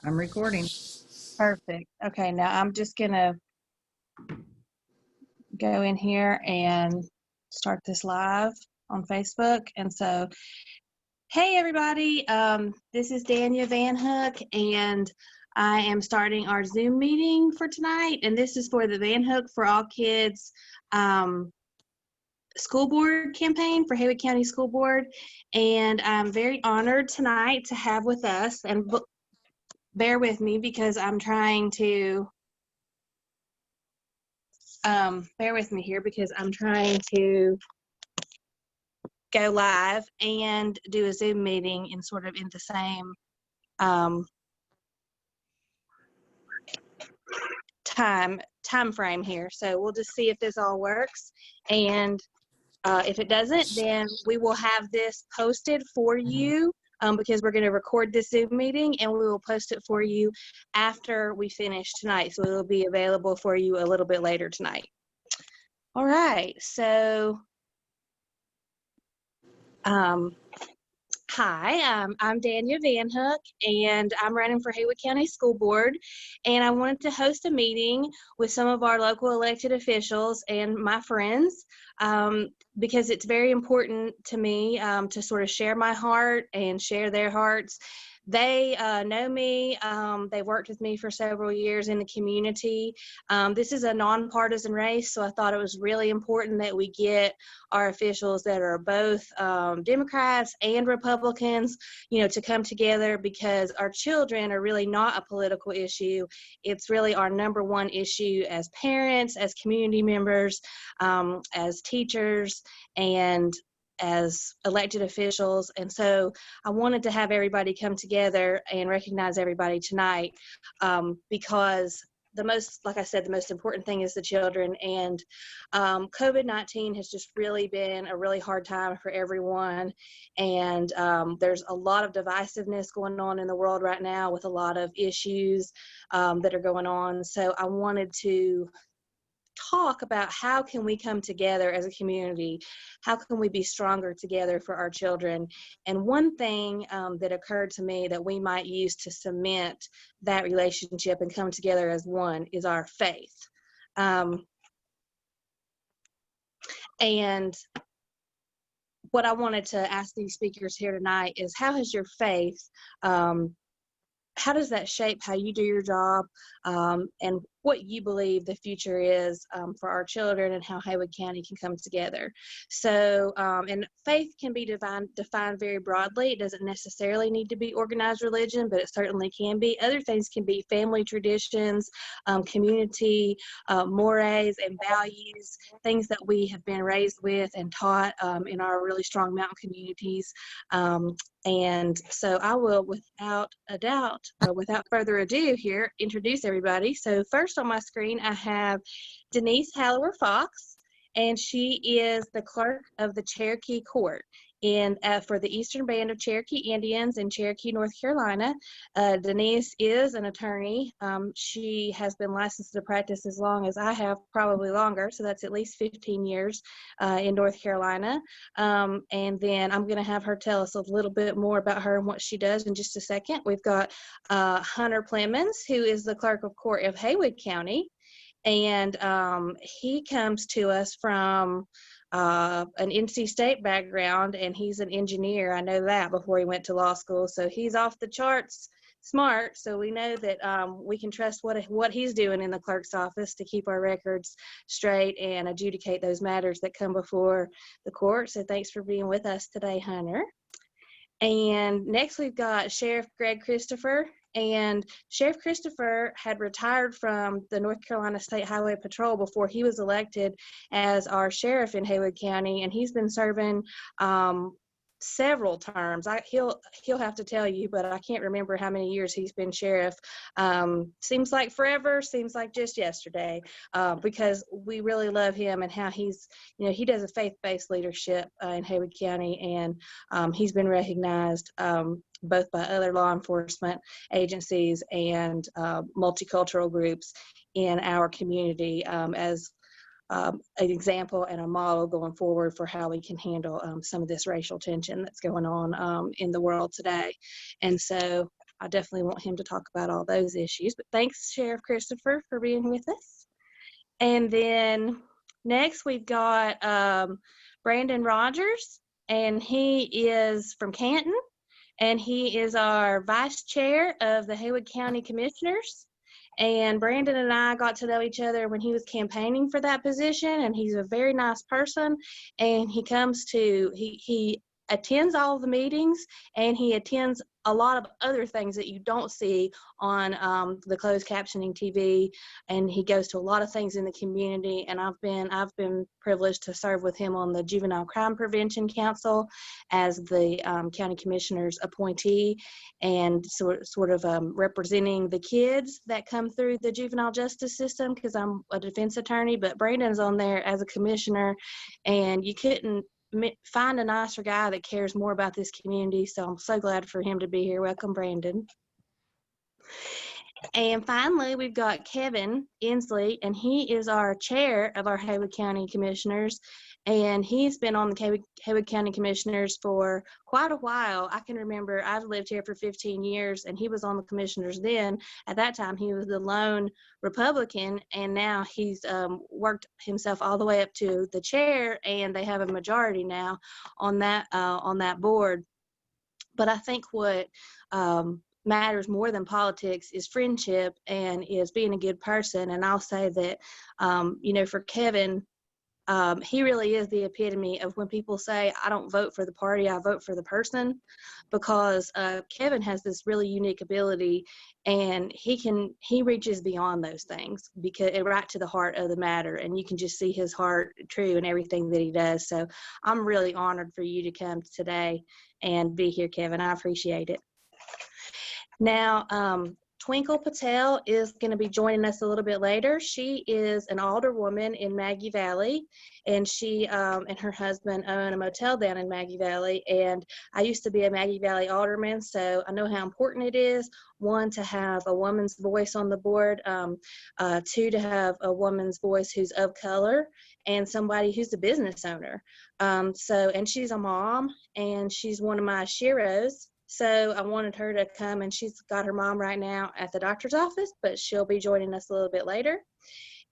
I'm recording. Perfect. Okay, now I'm just gonna go in here and start this live on Facebook. And so, hey everybody, this is Danya Vanhook, and I am starting our Zoom meeting for tonight. And this is for the Vanhook for All Kids school board campaign for Haywood County School Board. And I'm very honored tonight to have with us, and bear with me because I'm trying to bear with me here because I'm trying to go live and do a Zoom meeting in sort of in the same time frame here. So we'll just see if this all works. And if it doesn't, then we will have this posted for you because we're going to record this Zoom meeting and we will post it for you after we finish tonight. So it'll be available for you a little bit later tonight. All right, so hi, I'm Danya Vanhook, and I'm running for Haywood County School Board, and I wanted to host a meeting with some of our local elected officials and my friends because it's very important to me to sort of share my heart and share their hearts. They know me. They worked with me for several years in the community. This is a nonpartisan race, so I thought it was really important that we get our officials that are both Democrats and Republicans, to come together because our children are really not a political issue. It's really our number one issue as parents, as community members, as teachers, and as elected officials. And so I wanted to have everybody come together and recognize everybody tonight because like I said, the most important thing is the children. And COVID-19 has just really been a really hard time for everyone. And there's a lot of divisiveness going on in the world right now with a lot of issues that are going on. So I wanted to talk about how can we come together as a community, how can we be stronger together for our children. And one thing that occurred to me that we might use to cement that relationship and come together as one is our faith. And what I wanted to ask these speakers here tonight is, how has your faith, how does that shape how you do your job and what you believe the future is for our children and how Haywood County can come together? So, and faith can be defined very broadly. It doesn't necessarily need to be organized religion, but it certainly can be. Other things can be family traditions, community, mores and values, things that we have been raised with and taught in our really strong mountain communities. And so I will, without further ado here, introduce everybody. So first on my screen, I have Denise Hallower-Fox, and she is the clerk of the Cherokee Court for the Eastern Band of Cherokee Indians in Cherokee, North Carolina. Denise is an attorney. She has been licensed to practice as long as I have, probably longer, so that's at least 15 years in North Carolina. And then I'm going to have her tell us a little bit more about her and what she does in just a second. We've got Hunter Plemons, who is the clerk of court of Haywood County, and he comes to us from an NC State background, and he's an engineer. I know that before he went to law school, so he's off the charts smart. So we know that we can trust what he's doing in the clerk's office to keep our records straight and adjudicate those matters that come before the court. So thanks for being with us today, Hunter. And next we've got Sheriff Greg Christopher. And Sheriff Christopher had retired from the North Carolina State Highway Patrol before he was elected as our sheriff in Haywood County, and he's been serving several terms. He'll have to tell you, but I can't remember how many years he's been sheriff. Seems like forever, seems like just yesterday, because we really love him and how he's, he does a faith-based leadership in Haywood County, and he's been recognized both by other law enforcement agencies and multicultural groups in our community as an example and a model going forward for how we can handle some of this racial tension that's going on in the world today. And so I definitely want him to talk about all those issues. But thanks, Sheriff Christopher, for being with us. And then next we've got Brandon Rogers, and he is from Canton, and he is our vice chair of the Haywood County Commissioners. And Brandon and I got to know each other when he was campaigning for that position, and he's a very nice person. And he attends all the meetings, and he attends a lot of other things that you don't see on the closed captioning TV. And he goes to a lot of things in the community. And I've been privileged to serve with him on the Juvenile Crime Prevention Council as the county commissioner's appointee, and sort of representing the kids that come through the juvenile justice system, because I'm a defense attorney. But Brandon's on there as a commissioner, and you couldn't find a nicer guy that cares more about this community. So I'm so glad for him to be here. Welcome, Brandon. And finally, we've got Kevin Inslee, and he is our chair of our Haywood County Commissioners. And he's been on the Haywood County Commissioners for quite a while. I can remember I've lived here for 15 years, and he was on the commissioners then. At that time, he was the lone Republican, and now he's worked himself all the way up to the chair, and they have a majority now on that board. But I think what matters more than politics is friendship and is being a good person. And I'll say that, for Kevin, he really is the epitome of when people say, I don't vote for the party, I vote for the person, because Kevin has this really unique ability, and he reaches beyond those things, because right to the heart of the matter, and you can just see his heart true in everything that he does. So I'm really honored for you to come today and be here, Kevin. I appreciate it. Now, Twinkle Patel is going to be joining us a little bit later. She is an alderwoman in Maggie Valley, and she and her husband own a motel down in Maggie Valley. And I used to be a Maggie Valley alderman, so I know how important it is, one, to have a woman's voice on the board, two, to have a woman's voice who's of color, and somebody who's a business owner. And she's a mom, and she's one of my sheroes. So I wanted her to come, and she's got her mom right now at the doctor's office, but she'll be joining us a little bit later.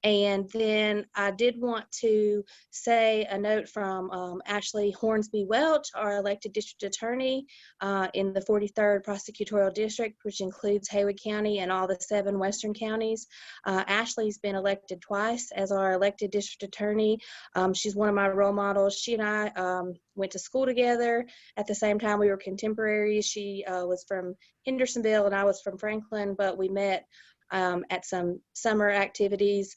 And then I did want to say a note from Ashley Hornsby Welch, our elected district attorney in the 43rd Prosecutorial District, which includes Haywood County and all the 7 western counties. Ashley's been elected twice as our elected district attorney. She's one of my role models. She and I went to school together at the same time. We were contemporaries. She was from Hendersonville and I was from Franklin, but we met at some summer activities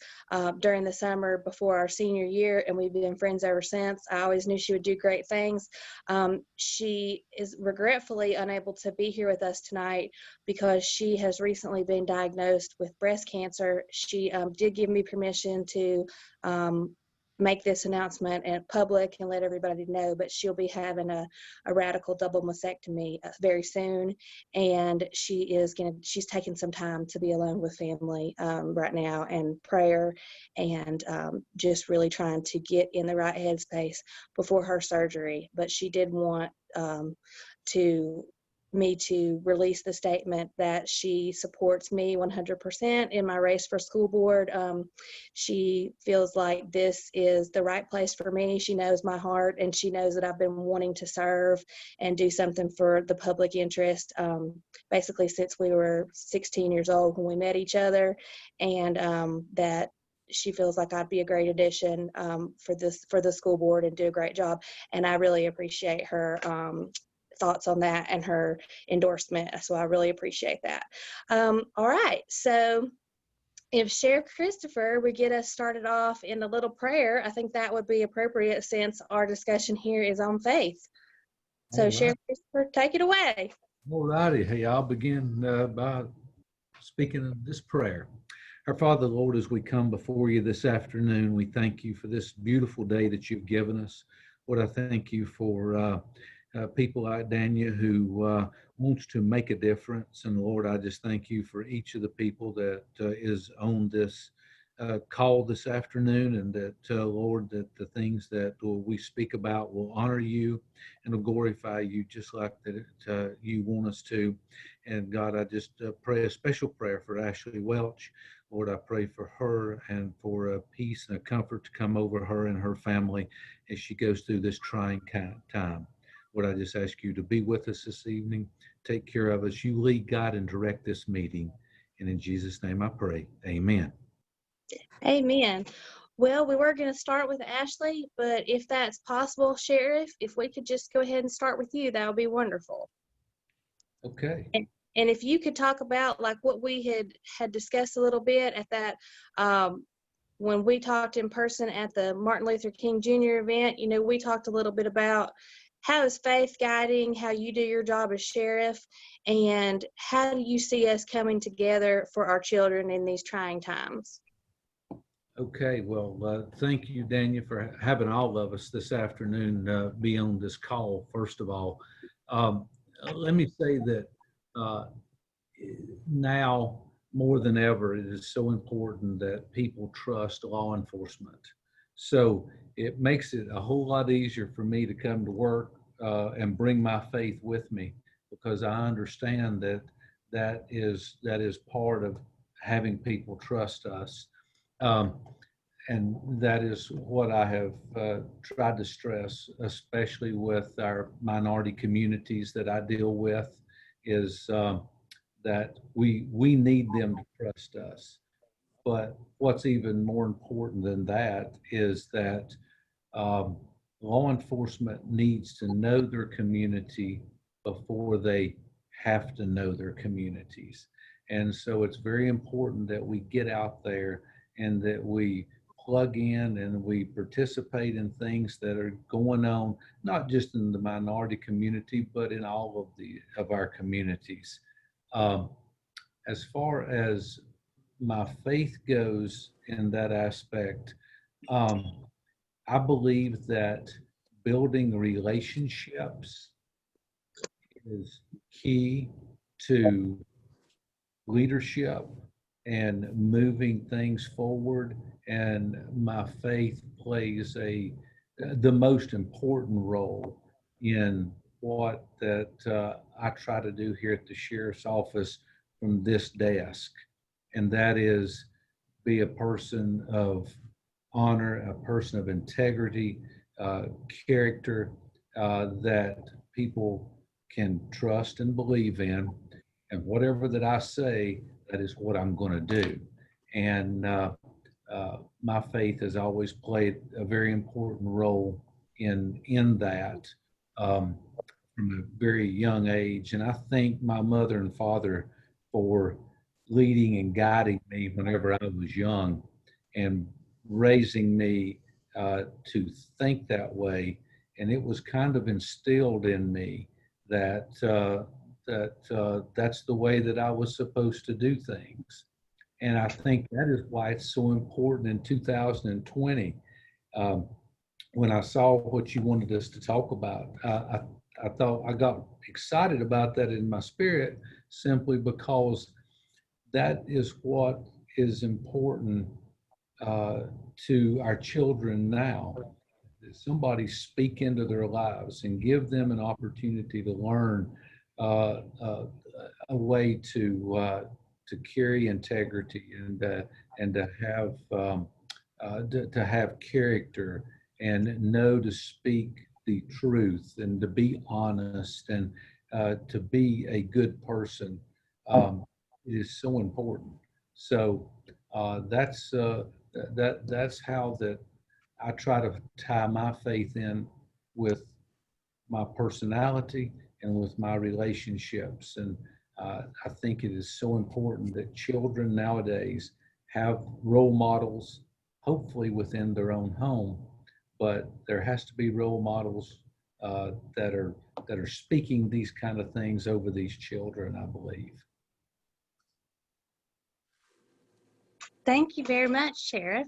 during the summer before our senior year, and we've been friends ever since. I always knew she would do great things. She is regretfully unable to be here with us tonight because she has recently been diagnosed with breast cancer. She did give me permission to make this announcement in public and let everybody know, but she'll be having a radical double mastectomy very soon, and she's taking some time to be alone with family right now, and prayer, and just really trying to get in the right headspace before her surgery. But she did want me to release the statement that she supports me 100% in my race for school board. She feels like this is the right place for me. She knows my heart, and she knows that I've been wanting to serve and do something for the public interest basically since we were 16 years old when we met each other, and that she feels like I'd be a great addition for the school board and do a great job. And I really appreciate her thoughts on that and her endorsement. So I really appreciate that. All right. So if Sheriff Christopher would get us started off in a little prayer, I think that would be appropriate since our discussion here is on faith. So right. Sheriff Christopher, take it away. All righty. Hey, I'll begin by speaking of this prayer. Our Father, Lord, as we come before you this afternoon, we thank you for this beautiful day that you've given us. Lord, I thank you for people like Danya who wants to make a difference. And Lord, I just thank you for each of the people that is on this call this afternoon, and that, Lord, that the things that we speak about will honor you and will glorify you just like that you want us to. And God, I just pray a special prayer for Ashley Welch. Lord, I pray for her and for a peace and a comfort to come over her and her family as she goes through this trying time. Lord, I just ask you to be with us this evening. Take care of us. You lead, God, and direct this meeting. And in Jesus' name I pray. Amen. Amen. Well, we were going to start with Ashley, but if that's possible, Sheriff, if we could just go ahead and start with you, that would be wonderful. Okay. And if you could talk about like what we had discussed a little bit at that, when we talked in person at the Martin Luther King Jr. event, we talked a little bit about how is faith guiding, how you do your job as sheriff, and how do you see us coming together for our children in these trying times? Okay, well, thank you, Danya, for having all of us this afternoon be on this call, first of all. Let me say that now more than ever, it is so important that people trust law enforcement. So it makes it a whole lot easier for me to come to work and bring my faith with me, because I understand that that is part of having people trust us. And that is what I have tried to stress, especially with our minority communities that I deal with, is that we need them to trust us. But what's even more important than that is that um, law enforcement needs to know their community before they have to know their communities. And so it's very important that we get out there and that we plug in and we participate in things that are going on, not just in the minority community, but in all of our communities. Um, as far as my faith goes in that aspect, um, I believe that building relationships is key to leadership and moving things forward. And my faith plays the most important role in what I try to do here at the sheriff's office from this desk, and that is be a person of honor, a person of integrity, character that people can trust and believe in. And whatever that I say, that is what I'm going to do. And my faith has always played a very important role in that from a very young age. And I thank my mother and father for leading and guiding me whenever I was young and raising me to think that way. And it was kind of instilled in me that that's the way that I was supposed to do things. And I think that is why it's so important in 2020. Um, when I saw what you wanted us to talk about, I thought I got excited about that in my spirit simply because that is what is important to our children now. Somebody speak into their lives and give them an opportunity to learn a way to carry integrity and to have character and know to speak the truth and to be honest and to be a good person. It is so important. So that's how that I try to tie my faith in with my personality and with my relationships. And I think it is so important that children nowadays have role models, hopefully within their own home, but there has to be role models that are speaking these kind of things over these children, I believe. Thank you very much, Sheriff.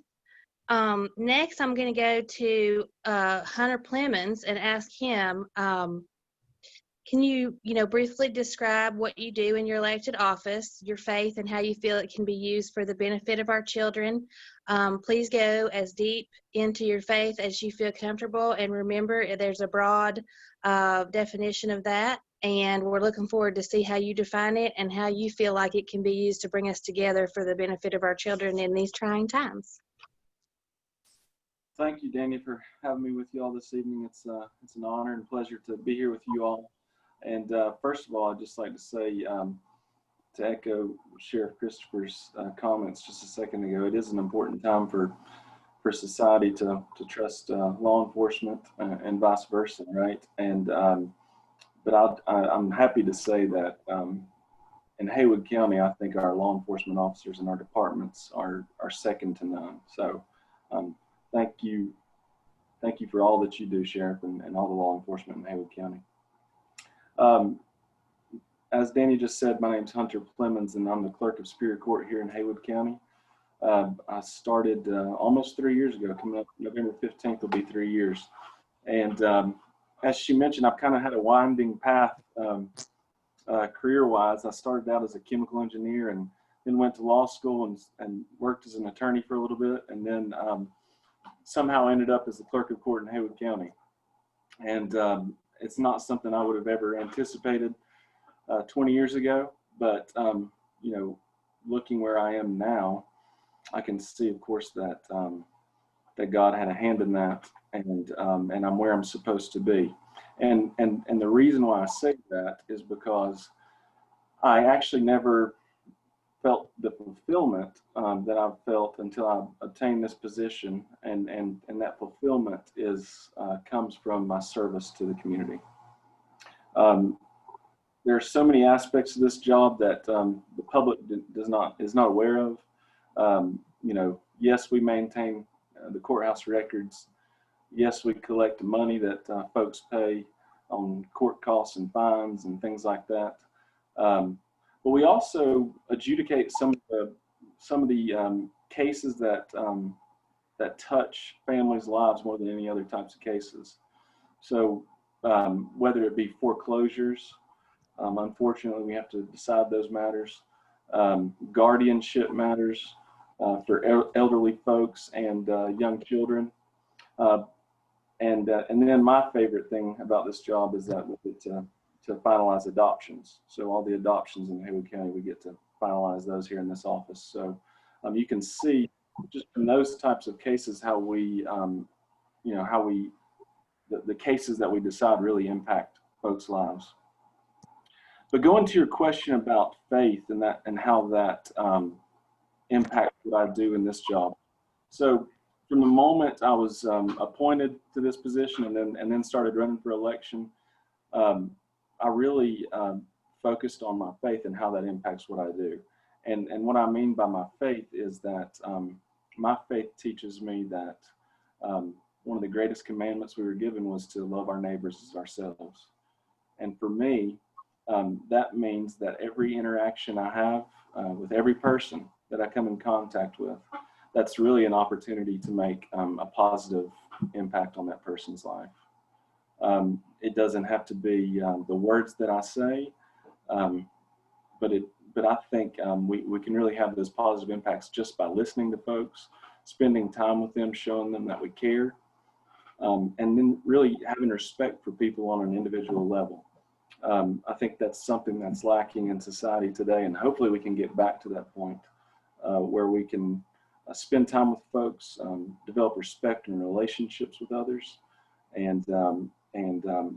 Next, I'm going to go to Hunter Plemons and ask him, can you, briefly describe what you do in your elected office, your faith, and how you feel it can be used for the benefit of our children? Please go as deep into your faith as you feel comfortable, and remember, there's a broad definition of that. and we're looking forward to see how you define it and how you feel like it can be used to bring us together for the benefit of our children in these trying times. Thank you, Danya, for having me with you all this evening. It's an honor and pleasure to be here with you all. And first of all, I'd just like to say, to echo Sheriff Christopher's comments just a second ago, it is an important time for society to trust law enforcement and vice versa, right? And but I'm happy to say that in Haywood County, I think our law enforcement officers and our departments are second to none. So thank you for all that you do, Sheriff, and all the law enforcement in Haywood County. As Danny just said, my name's Hunter Clemens, and I'm the clerk of Superior Court here in Haywood County. I started almost 3 years ago. Coming up November 15th will be 3 years. And as she mentioned, I've kind of had a winding path career-wise. I started out as a chemical engineer and then went to law school and worked as an attorney for a little bit, and then somehow ended up as the clerk of court in Haywood County. And it's not something I would have ever anticipated 20 years ago, but you know, looking where I am now, I can see, of course, that that God had a hand in that, and I'm where I'm supposed to be. And the reason why I say that is because I actually never felt the fulfillment that I've felt until I obtained this position, and that fulfillment is comes from my service to the community. There are so many aspects of this job that the public is not aware of. You know, yes, we maintain the courthouse records. Yes, we collect the money that folks pay on court costs and fines and things like that. But we also adjudicate some of the cases that that touch families' lives more than any other types of cases. So whether it be foreclosures, unfortunately, we have to decide those matters. Guardianship matters for elderly folks and young children. And then my favorite thing about this job is that we get to finalize adoptions. So all the adoptions in Haywood County, we get to finalize those here in this office. So you can see just from those types of cases how we, you know, how the cases that we decide really impact folks' lives. But going to your question about faith and how that impacts what I do in this job. So from the moment I was appointed to this position and then started running for election, I really focused on my faith and how that impacts what I do. And what I mean by my faith is that my faith teaches me that one of the greatest commandments we were given was to love our neighbors as ourselves. And for me, that means that every interaction I have with every person that I come in contact with, that's really an opportunity to make a positive impact on that person's life. It doesn't have to be the words that I say, but I think we can really have those positive impacts just by listening to folks, spending time with them, showing them that we care, and then really having respect for people on an individual level. I think that's something that's lacking in society today, and hopefully we can get back to that point where we can spend time with folks, develop respect and relationships with others, and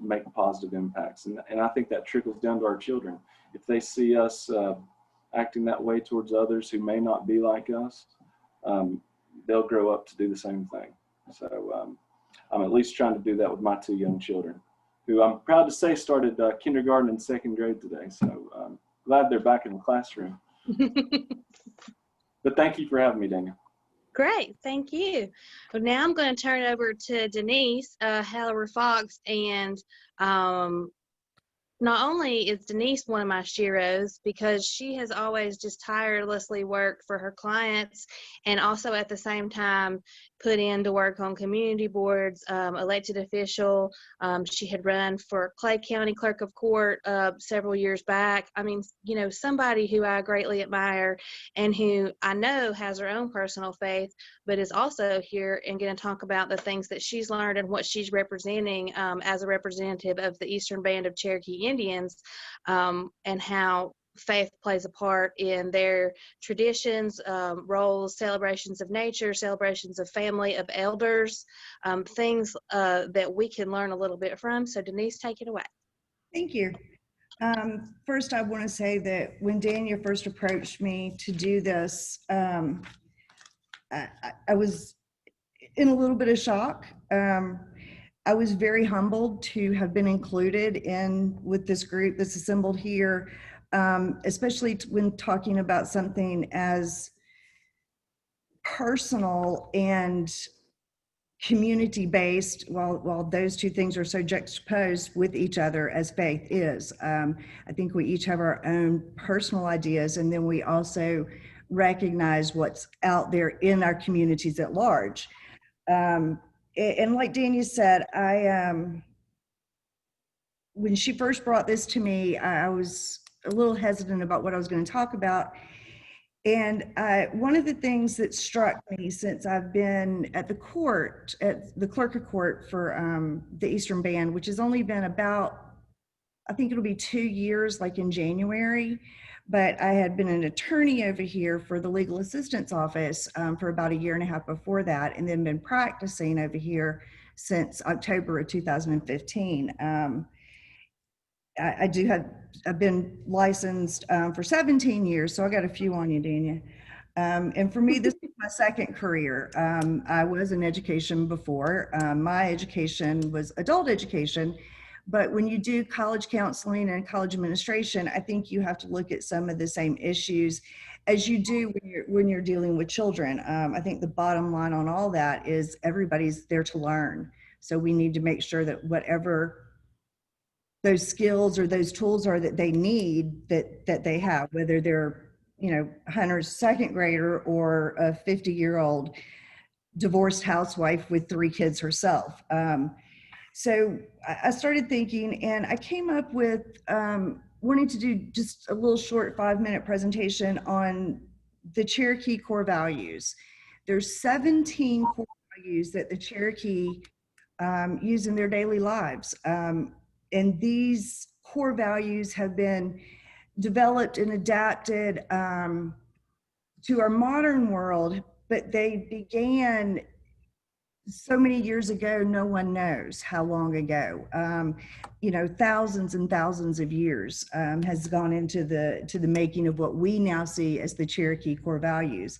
make positive impacts. And I think that trickles down to our children. If they see us acting that way towards others who may not be like us, they'll grow up to do the same thing. So I'm at least trying to do that with my two young children, who I'm proud to say started kindergarten and second grade today. So glad they're back in the classroom. But thank you for having me, Danya. Great, thank you. Well, now I'm going to turn it over to Denise Hallower-Fox, and not only is Denise one of my sheroes because she has always just tirelessly worked for her clients, and also at the same time put in to work on community boards, elected official. She had run for Clay County Clerk of Court several years back. I mean, you know, somebody who I greatly admire and who I know has her own personal faith, but is also here and going to talk about the things that she's learned and what she's representing as a representative of the Eastern Band of Cherokee Indians, and how faith plays a part in their traditions, roles, celebrations of nature, celebrations of family, of elders, things that we can learn a little bit from. So Denise, take it away. Thank you. First, I want to say that when Danya first approached me to do this, I was in a little bit of shock. I was very humbled to have been included with this group that's assembled here, especially when talking about something as personal and community-based, while those two things are so juxtaposed with each other as faith is. I think we each have our own personal ideas, and then we also recognize what's out there in our communities at large. And like Danya said, when she first brought this to me, I was a little hesitant about what I was going to talk about. And one of the things that struck me since I've been at the court, at the clerk of court for the Eastern Band, which has only been about, I think it'll be 2 years, like in January, but I had been an attorney over here for the legal assistance office for about 1.5 years before that, and then been practicing over here since October of 2015. I've been licensed for 17 years, so I got a few on you, Danya. And for me, this is my second career. I was in education before. My education was adult education, but when you do college counseling and college administration, I think you have to look at some of the same issues as you do when you're dealing with children. I think the bottom line on all that is everybody's there to learn. So we need to make sure that whatever those skills or those tools are that they need, that they have, whether they're, Hunter's second grader or a 50-year-old divorced housewife with 3 kids herself. So I started thinking, and I came up with wanting to do just a little short 5-minute presentation on the Cherokee core values. There's 17 core values that the Cherokee use in their daily lives. And these core values have been developed and adapted to our modern world, but they began so many years ago, no one knows how long ago. Thousands and thousands of years has gone into the making of what we now see as the Cherokee core values.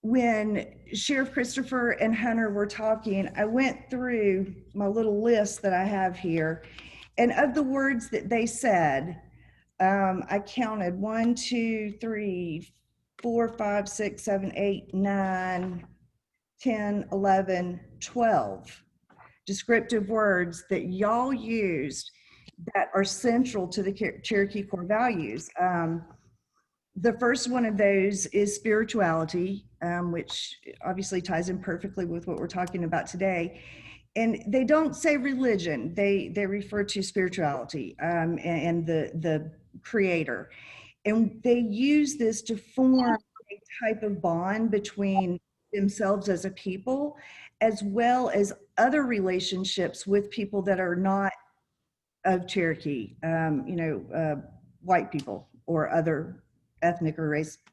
When Sheriff Christopher and Hunter were talking, I went through my little list that I have here, and of the words that they said, I counted 1, 2, 3, 4, 5, 6, 7, 8, 9, 10, 11, 12 descriptive words that y'all used that are central to the Cherokee core values. The first one of those is spirituality, which obviously ties in perfectly with what we're talking about today. And they don't say religion, they refer to spirituality and the creator. And they use this to form a type of bond between themselves as a people, as well as other relationships with people that are not of Cherokee, white people or other ethnic or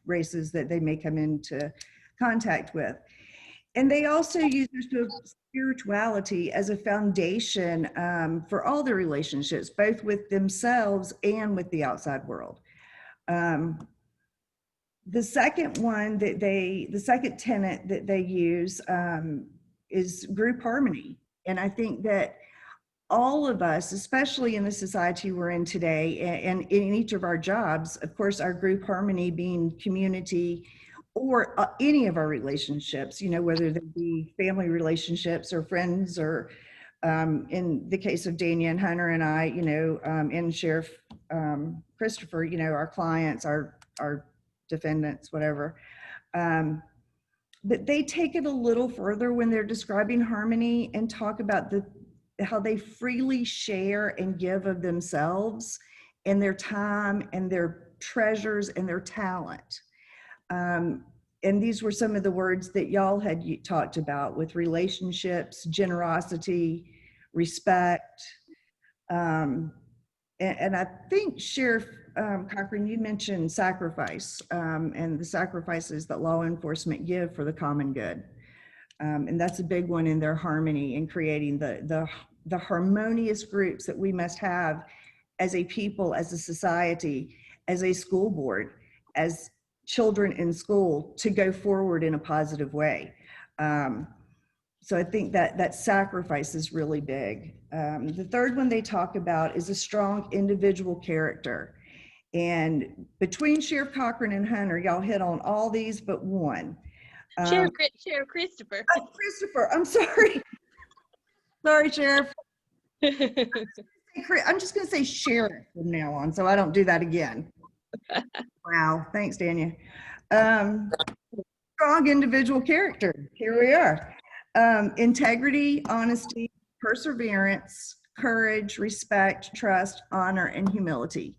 races that they may come into contact with. And they also use spirituality as a foundation for all their relationships, both with themselves and with the outside world. The second tenet that they use is group harmony. And I think that all of us, especially in the society we're in today and in each of our jobs, of course, our group harmony being community or any of our relationships, whether they be family relationships or friends or in the case of Danya and Hunter and I, and Sheriff Christopher, our clients, our defendants, whatever. But they take it a little further when they're describing harmony and talk about how they freely share and give of themselves and their time and their treasures and their talent. And these were some of the words that y'all had talked about with relationships, generosity, respect, And I think Sheriff Cochran, you mentioned sacrifice and the sacrifices that law enforcement give for the common good. And that's a big one in their harmony in creating the harmonious groups that we must have as a people, as a society, as a school board, as children in school to go forward in a positive way. So I think that sacrifice is really big. The third one they talk about is a strong individual character. And between Sheriff Cochran and Hunter, y'all hit on all these but one. Sheriff Christopher. Oh, Christopher, I'm sorry. Sorry, Sheriff. I'm just going to say Sheriff from now on, so I don't do that again. Wow, thanks, Danya. Strong individual character. Here we are. Integrity, honesty, perseverance, courage, respect, trust, honor, and humility.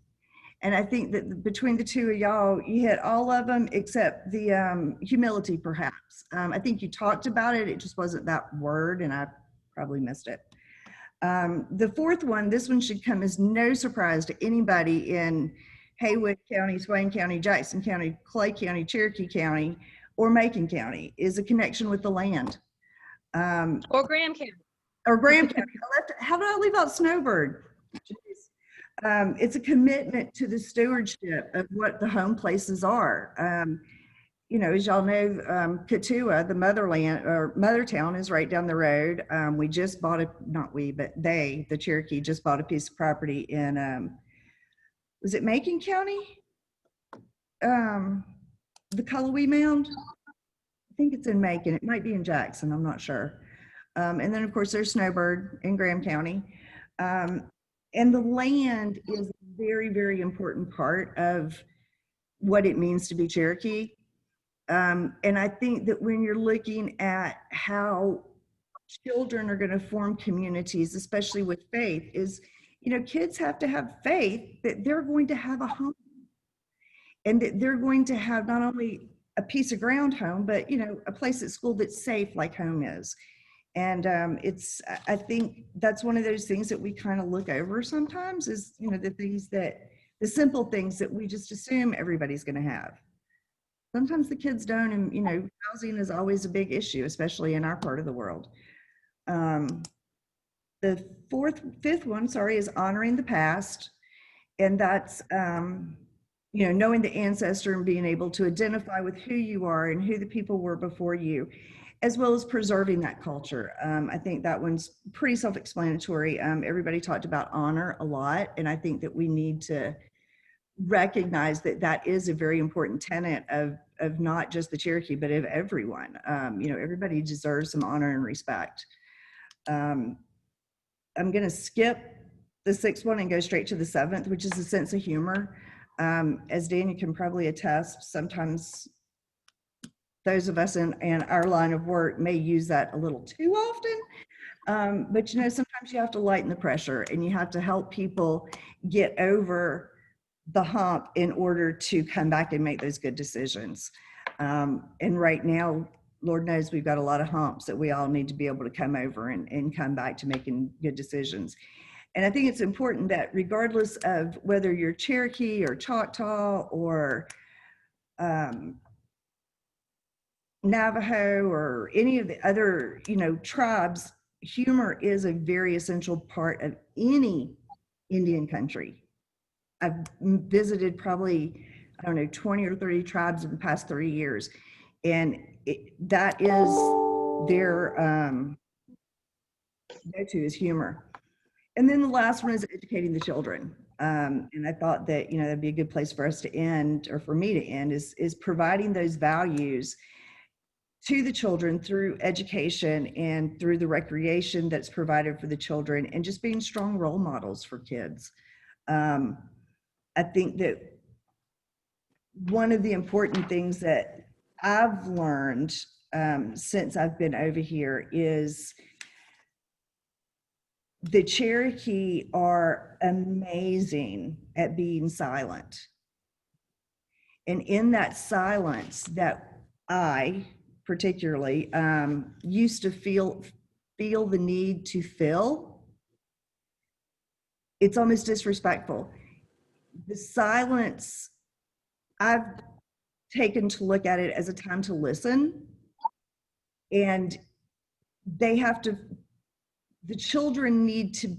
And I think that between the two of y'all, you hit all of them except the humility, perhaps. I think you talked about it. It just wasn't that word, and I probably missed it. The fourth one, this one should come as no surprise to anybody in Haywood County, Swain County, Jackson County, Clay County, Cherokee County, or Macon County, is a connection with the land. Or Graham County. Or Graham County. How did I leave out Snowbird? It's a commitment to the stewardship of what the home places are. You know, as y'all know, Katua, the motherland or mother town, is right down the road. We just bought not we, but they, the Cherokee, just bought a piece of property in, was it Macon County? The Cullowhee Mound? I think it's in Macon. It might be in Jackson. I'm not sure. And then, of course, there's Snowbird in Graham County. And the land is a very, very important part of what it means to be Cherokee. And I think that when you're looking at how children are going to form communities, especially with faith, is, you know, kids have to have faith that they're going to have a home and that they're going to have not only a piece of ground home, but, you know, a place at school that's safe like home is. And I think that's one of those things that we kind of look over sometimes is, you know, the simple things that we just assume everybody's going to have. Sometimes the kids don't, and, you know, housing is always a big issue, especially in our part of the world. The fifth one, is honoring the past. And that's, you know, knowing the ancestor and being able to identify with who you are and who the people were before you, as well as preserving that culture. I think that one's pretty self-explanatory. Everybody talked about honor a lot, and I think that we need to recognize that that is a very important tenet of not just the Cherokee, but of everyone. You know, everybody deserves some honor and respect. I'm gonna skip the sixth one and go straight to the seventh, which is a sense of humor. As Danya can probably attest, sometimes those of us in our line of work may use that a little too often. But, you know, sometimes you have to lighten the pressure and you have to help people get over the hump in order to come back and make those good decisions. And right now, Lord knows we've got a lot of humps that we all need to be able to come over and come back to making good decisions. And I think it's important that regardless of whether you're Cherokee or Choctaw or Navajo or any of the other, you know, tribes, humor is a very essential part of any Indian country. I've visited probably, I don't know, 20 or 30 tribes in the past 3 years. And that is their go-to is humor. And then the last one is educating the children. And I thought that, you know, that'd be a good place for us to end, or for me to end, is providing those values to the children through education and through the recreation that's provided for the children, and just being strong role models for kids. I think that one of the important things that I've learned since I've been over here is the Cherokee are amazing at being silent. And in that silence that I particularly used to feel the need to fill, it's almost disrespectful. The silence, I've taken to look at it as a time to listen, and they have to, the children need to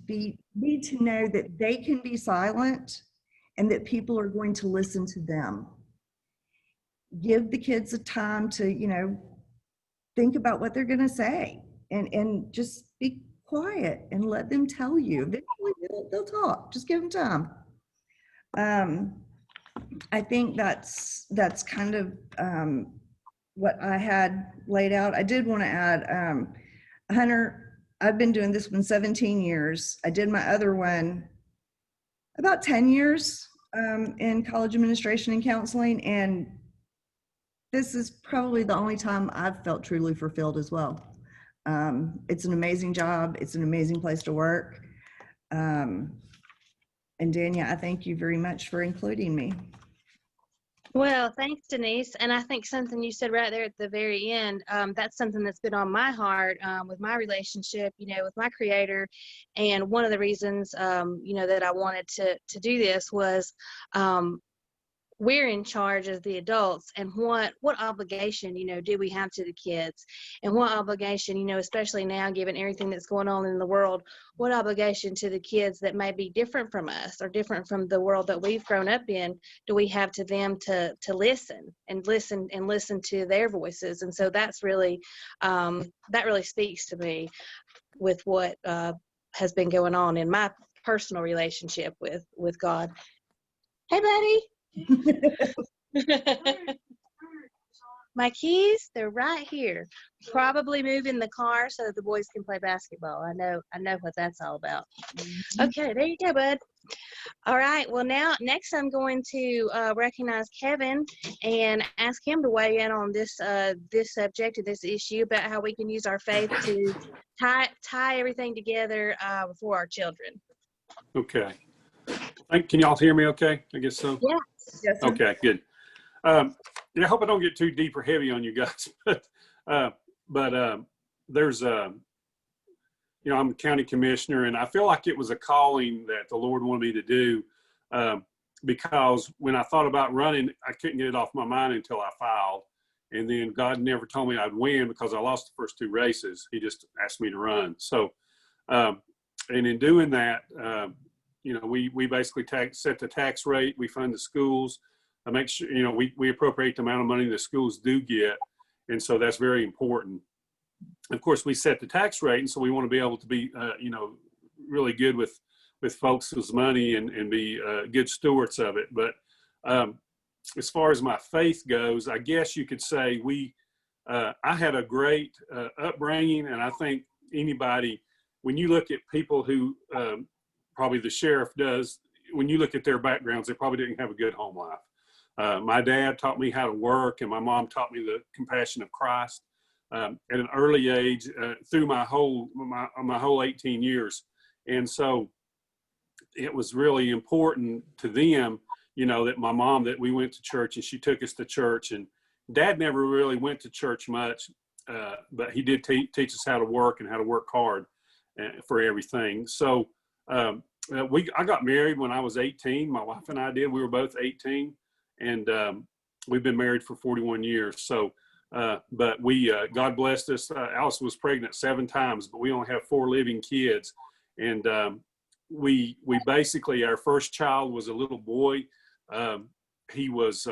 know that they can be silent and that people are going to listen to them. Give the kids a time to, think about what they're going to say, and just be quiet and let them tell you. Eventually they'll talk. Just give them time. I think that's kind of what I had laid out. I did want to add, Hunter, I've been doing this one 17 years. I did my other one about 10 years in college administration and counseling, and this is probably the only time I've felt truly fulfilled as well. It's an amazing job. It's an amazing place to work. And Danya, I thank you very much for including me. Well, thanks, Denise. And I think something you said right there at the very end, that's something that's been on my heart with my relationship, with my Creator. And one of the reasons, that I wanted to do this was we're in charge as the adults, and what obligation, do we have to the kids, and what obligation, especially now given everything that's going on in the world, what obligation to the kids that may be different from us or different from the world that we've grown up in do we have to them to listen to their voices. And so that's really that really speaks to me with what has been going on in my personal relationship with God. Hey, buddy. My keys, they're right here. Probably moving the car so that the boys can play basketball. I know what that's all about. Okay, there you go, bud. All right, well, next I'm going to recognize Kevin and ask him to weigh in on this subject, this issue about how we can use our faith to tie everything together for our children. Okay. Can y'all hear me okay? I guess so. Yeah. Yes, sir. Okay, good. I hope I don't get too deep or heavy on you guys, but there's I'm a county commissioner, and I feel like it was a calling that the Lord wanted me to do because when I thought about running, I couldn't get it off my mind until I filed. And then God never told me I'd win because I lost the first two races. He just asked me to run. So, and in doing that, we basically set the tax rate, we fund the schools, make sure, we appropriate the amount of money the schools do get. And so that's very important. Of course, we set the tax rate, and so we want to be able to be, really good with folks' money and be good stewards of it. But as far as my faith goes, I guess you could say I had a great upbringing, and I think anybody, when you look at people who, probably the sheriff does, when you look at their backgrounds, they probably didn't have a good home life. My dad taught me how to work, and my mom taught me the compassion of Christ at an early age through my whole 18 years. And so it was really important to them, that my mom, that we went to church, and she took us to church. And Dad never really went to church much, but he did teach us how to work and how to work hard for everything. So I got married when I was 18. My wife and I did. We were both 18, and we've been married for 41 years. So, but God blessed us. Alice was pregnant 7 times, but we only have 4 living kids. And we basically, our first child was a little boy. He was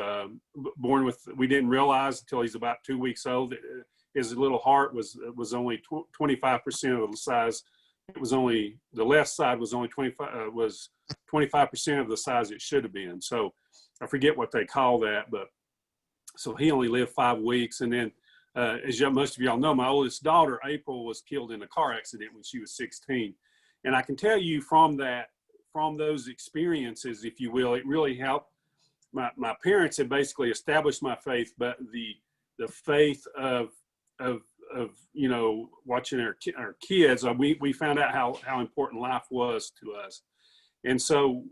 born with, we didn't realize until he's about 2 weeks old, his little heart was only 25% of the size. It was only, the left side was only 25% of the size it should have been. So I forget what they call that, but so he only lived 5 weeks. And then, as most of y'all know, my oldest daughter, April, was killed in a car accident when she was 16. And I can tell you from those experiences, if you will, it really helped. My parents had basically established my faith, but the faith of watching our kids, we found out how important life was to us. And so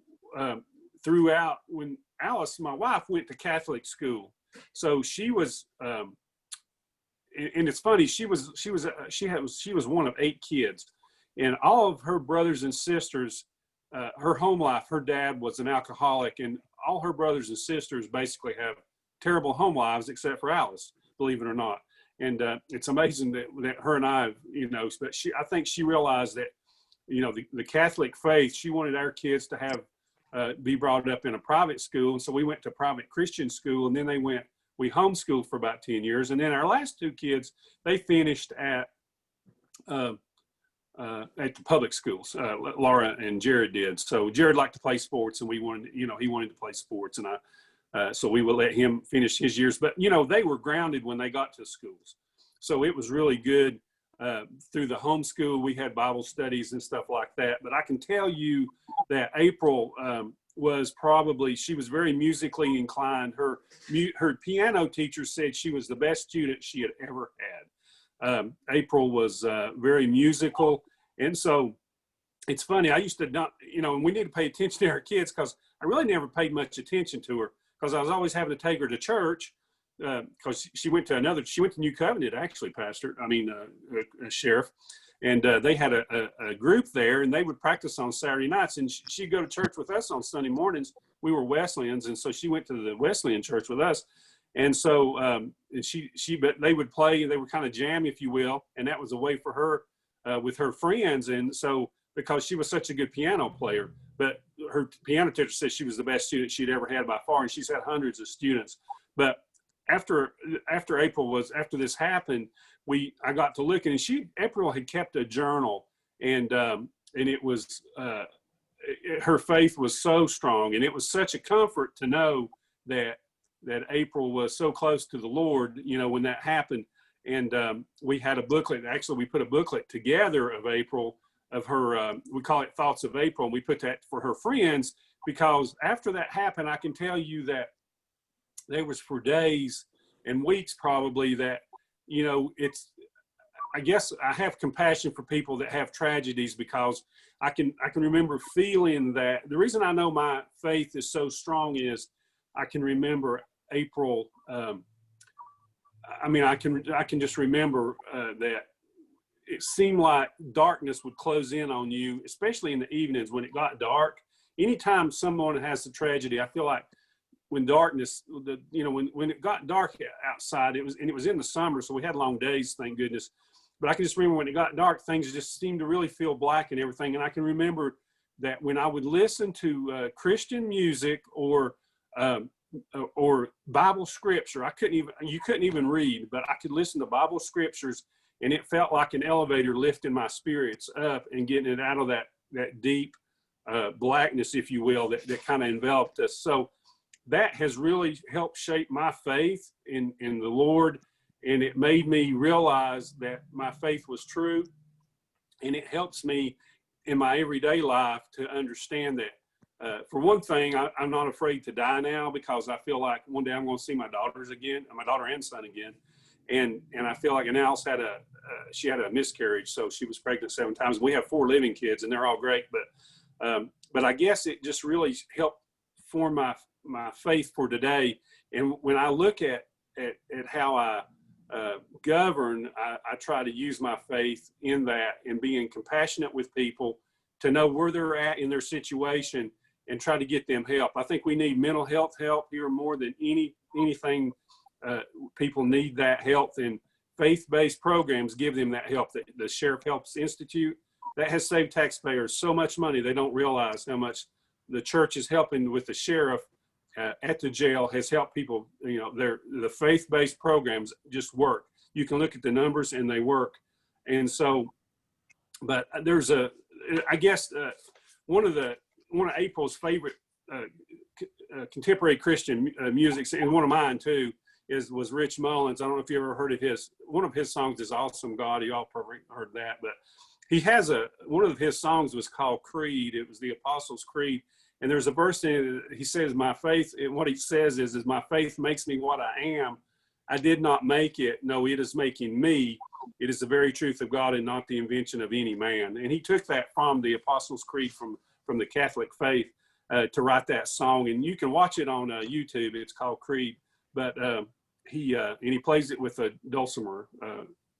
throughout, when Alice, my wife, went to Catholic school, so she was, and it's funny, she was one of 8 kids, and all of her brothers and sisters her home life, her dad was an alcoholic, and all her brothers and sisters basically have terrible home lives except for Alice, believe it or not. And it's amazing that her and I, but I think she realized that, the Catholic faith, she wanted our kids to have, be brought up in a private school. And so we went to private Christian school, and then we homeschooled for about 10 years. And then our last two kids, they finished at the public schools. Laura and Jared did. So Jared liked to play sports, and he wanted to play sports. And so we would let him finish his years. But, they were grounded when they got to schools. So it was really good. Through the homeschool, we had Bible studies and stuff like that. But I can tell you that April she was very musically inclined. Her piano teacher said she was the best student she had ever had. April was very musical. And so it's funny, I used to not, and we need to pay attention to our kids, because I really never paid much attention to her, because I was always having to take her to church, because she went to New Covenant, actually, Sheriff. And they had a group there, and they would practice on Saturday nights, and she'd go to church with us on Sunday mornings. We were Wesleyans, and so she went to the Wesleyan church with us. And so but they would play, and they were kind of jam, if you will, and that was a way for her with her friends. And so, because she was such a good piano player, but her piano teacher said she was the best student she'd ever had by far, and she's had hundreds of students. But after this happened, I got to looking, and April had kept a journal, and it was her faith was so strong, and it was such a comfort to know that April was so close to the Lord, when that happened. And we had a booklet. Actually, we put a booklet together of April, of her, we call it Thoughts of April, and we put that for her friends, because after that happened, I can tell you that there was for days and weeks probably that, I guess I have compassion for people that have tragedies, because I can remember feeling that. The reason I know my faith is so strong is I can remember April. I can just remember that it seemed like darkness would close in on you, especially in the evenings when it got dark. Anytime someone has a tragedy, I feel like when darkness, when it got dark outside, it was in the summer, so we had long days, thank goodness. But I can just remember when it got dark, things just seemed to really feel black and everything. And I can remember that when I would listen to Christian music or Bible scripture, you couldn't even read, but I could listen to Bible scriptures, and it felt like an elevator lifting my spirits up and getting it out of that deep blackness, if you will, that kind of enveloped us. So that has really helped shape my faith in the Lord, and it made me realize that my faith was true, and it helps me in my everyday life to understand that. For one thing, I'm not afraid to die now, because I feel like one day I'm going to see my daughter and son again. And I feel like, and Alice she had a miscarriage, so she was pregnant 7 times. We have 4 living kids, and they're all great. But I guess it just really helped form my faith for today. And when I look at how I govern, I try to use my faith in that, and being compassionate with people, to know where they're at in their situation and try to get them help. I think we need mental health help here more than anything. People need that help, and faith-based programs give them that help. The Sheriff Helps Institute, that has saved taxpayers so much money. They don't realize how much the church is helping with the sheriff at the jail, has helped people. The faith-based programs just work. You can look at the numbers, and they work. And so, but there's I guess one of April's favorite contemporary Christian music, and one of mine too, was Rich Mullins. I don't know if you ever heard of one of his songs is Awesome God. You all probably heard that, but he has one of his songs was called Creed. It was the Apostles' Creed. And there's a verse in it, he says, my faith, and what he says is my faith makes me what I am. I did not make it. No, it is making me. It is the very truth of God and not the invention of any man. And he took that from the Apostles' Creed from the Catholic faith to write that song. And you can watch it on YouTube. It's called Creed. But he plays it with a dulcimer,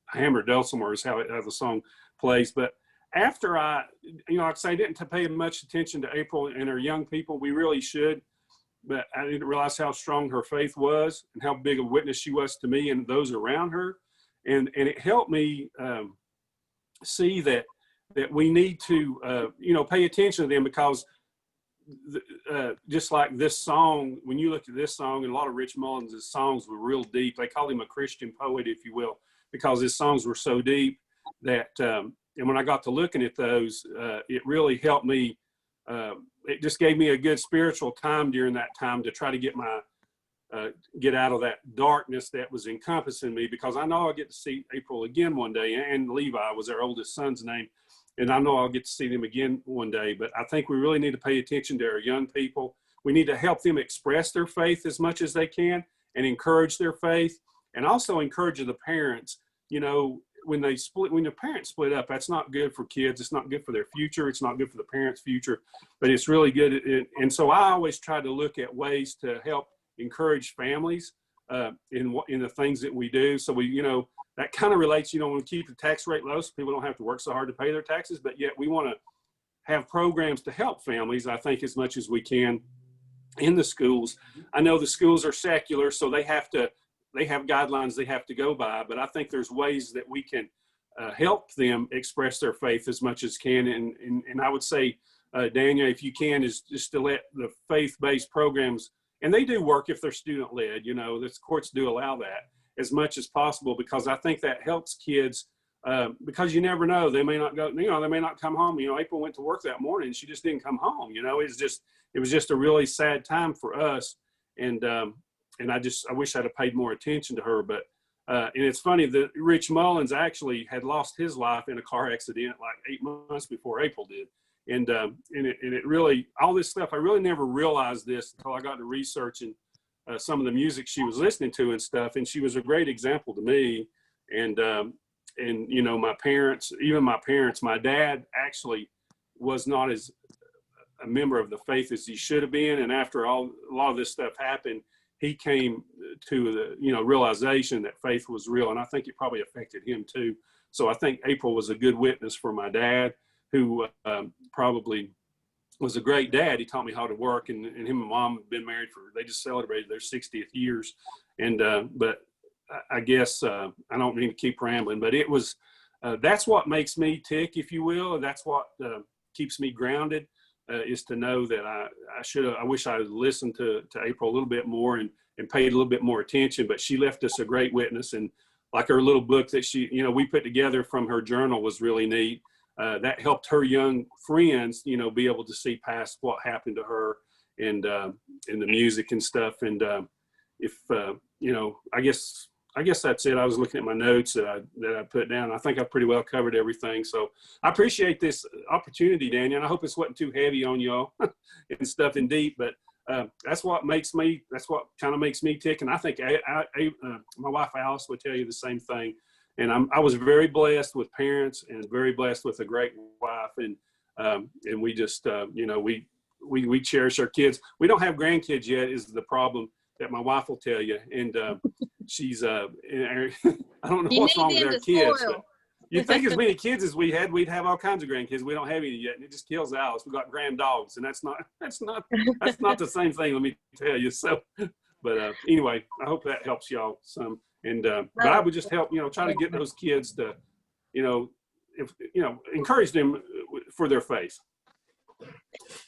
hammered dulcimer is how the song plays. But after like I say, I didn't pay much attention to April and her young people. We really should, but I didn't realize how strong her faith was and how big a witness she was to me and those around her. And it helped me see that we need to, pay attention to them, because just like this song, when you look at this song, and a lot of Rich Mullins' songs were real deep. They call him a Christian poet, if you will, because his songs were so deep that, and when I got to looking at those, it really helped me. It just gave me a good spiritual time during that time to try to get out of that darkness that was encompassing me, because I know I'll get to see April again one day, and Levi was our oldest son's name. And I know I'll get to see them again one day, but I think we really need to pay attention to our young people. We need to help them express their faith as much as they can and encourage their faith, and also encourage the parents. When the parents split up, that's not good for kids. It's not good for their future. It's not good for the parents' future, but it's really good. And so I always try to look at ways to help encourage families in the things that we do. So that kind of relates, when we keep the tax rate low so people don't have to work so hard to pay their taxes, but yet we want to have programs to help families, I think, as much as we can in the schools. I know the schools are secular, so they have guidelines they have to go by, but I think there's ways that we can help them express their faith as much as can. And I would say, Danya, if you can, is just to let the faith-based programs, and they do work if they're student-led, the courts do allow that as much as possible, because I think that helps kids, because you never know, they may not go, they may not come home. April went to work that morning and she just didn't come home. It was just a really sad time for us. And I wish I'd have paid more attention to her. But, and it's funny that Rich Mullins actually had lost his life in a car accident like 8 months before April did. And it really, all this stuff, I really never realized this until I got to researching some of the music she was listening to and stuff. And she was a great example to me. And my parents, my dad actually was not as a member of the faith as he should have been. And after a lot of this stuff happened, he came to the, realization that faith was real. And I think it probably affected him too. So I think April was a good witness for my dad, who probably was a great dad. He taught me how to work, and him and mom have been married they just celebrated their 60th years. And, but I guess I don't mean to keep rambling, but it was, that's what makes me tick, if you will. That's what keeps me grounded, is to know that I wish I had listened to April a little bit more and paid a little bit more attention, but she left us a great witness. And like her little book that we put together from her journal was really neat. That helped her young friends, be able to see past what happened to her and the music and stuff. And I guess that's it. I was looking at my notes that I put down. I think I pretty well covered everything. So I appreciate this opportunity, Danya, and I hope this wasn't too heavy on y'all and stuff and deep, but that's what kind of makes me tick. And I think my wife Alice would tell you the same thing. And I was very blessed with parents and very blessed with a great wife. And we just, we cherish our kids. We don't have grandkids yet is the problem that my wife will tell you. And she's, I don't know what's wrong with our kids. But you'd think as many kids as we had, we'd have all kinds of grandkids. We don't have any yet. And it just kills Alice. We got grand dogs, and that's not the same thing, let me tell you. So, but anyway, I hope that helps y'all some. And but I would just help, try to get those kids to, encourage them for their faith.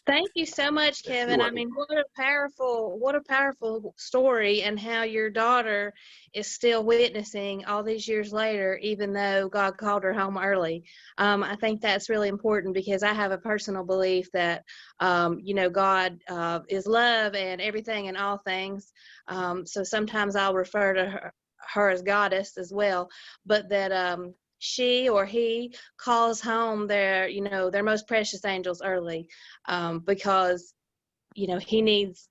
Thank you so much, Kevin. I mean, what a powerful story, and how your daughter is still witnessing all these years later, even though God called her home early. I think that's really important, because I have a personal belief that, God is love and everything and all things. So sometimes I'll refer to her as goddess as well, but that she or he calls home their most precious angels early, because he needs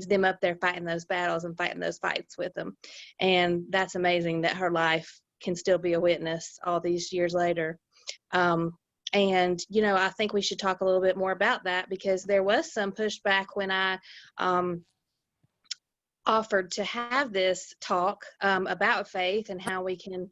them up there fighting those battles and fighting those fights with them. And that's amazing that her life can still be a witness all these years later. And I think we should talk a little bit more about that, because there was some pushback when I offered to have this talk about faith and how we can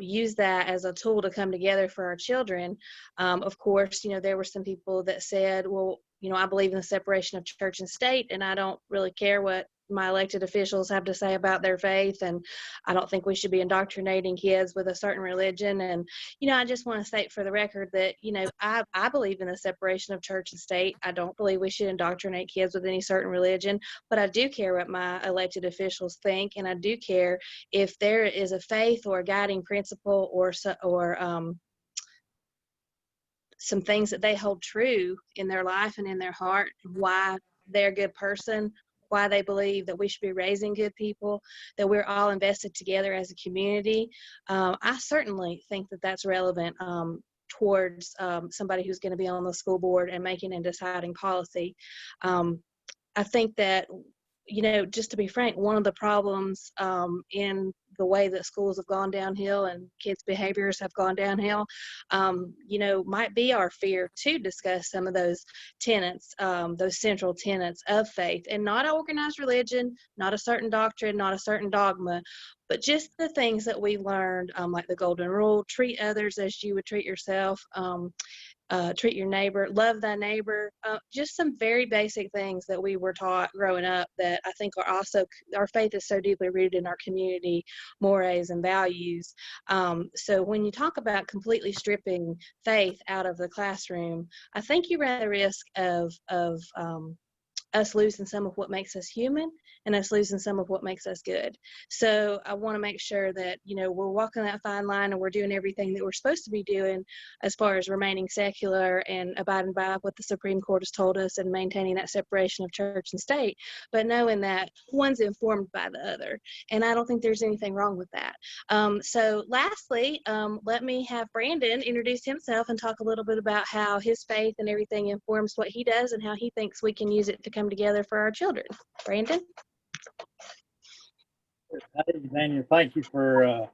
use that as a tool to come together for our children. Of course, there were some people that said, well, I believe in the separation of church and state, and I don't really care what my elected officials have to say about their faith, and I don't think we should be indoctrinating kids with a certain religion. And I just want to state for the record that I believe in the separation of church and state. I don't believe we should indoctrinate kids with any certain religion, but I do care what my elected officials think, and I do care if there is a faith or a guiding principle or some things that they hold true in their life and in their heart, why they're a good person, why they believe that we should be raising good people, that we're all invested together as a community. I certainly think that that's relevant towards somebody who's going to be on the school board and making and deciding policy. I think that, just to be frank, one of the problems in the way that schools have gone downhill and kids' behaviors have gone downhill, might be our fear to discuss some of those tenets, those central tenets of faith, and not organized religion, not a certain doctrine, not a certain dogma, but just the things that we learned, like the golden rule: treat others as you would treat yourself. Treat your neighbor, love thy neighbor, just some very basic things that we were taught growing up that I think are also, our faith is so deeply rooted in our community mores and values. So when you talk about completely stripping faith out of the classroom, I think you run the risk of us losing some of what makes us human and us losing some of what makes us good. So I want to make sure that, we're walking that fine line and we're doing everything that we're supposed to be doing as far as remaining secular and abiding by what the Supreme Court has told us and maintaining that separation of church and state, but knowing that one's informed by the other. And I don't think there's anything wrong with that. So lastly, let me have Brandon introduce himself and talk a little bit about how his faith and everything informs what he does and how he thinks we can use it to come together for our children. Brandon? Hey, Danya, thank you for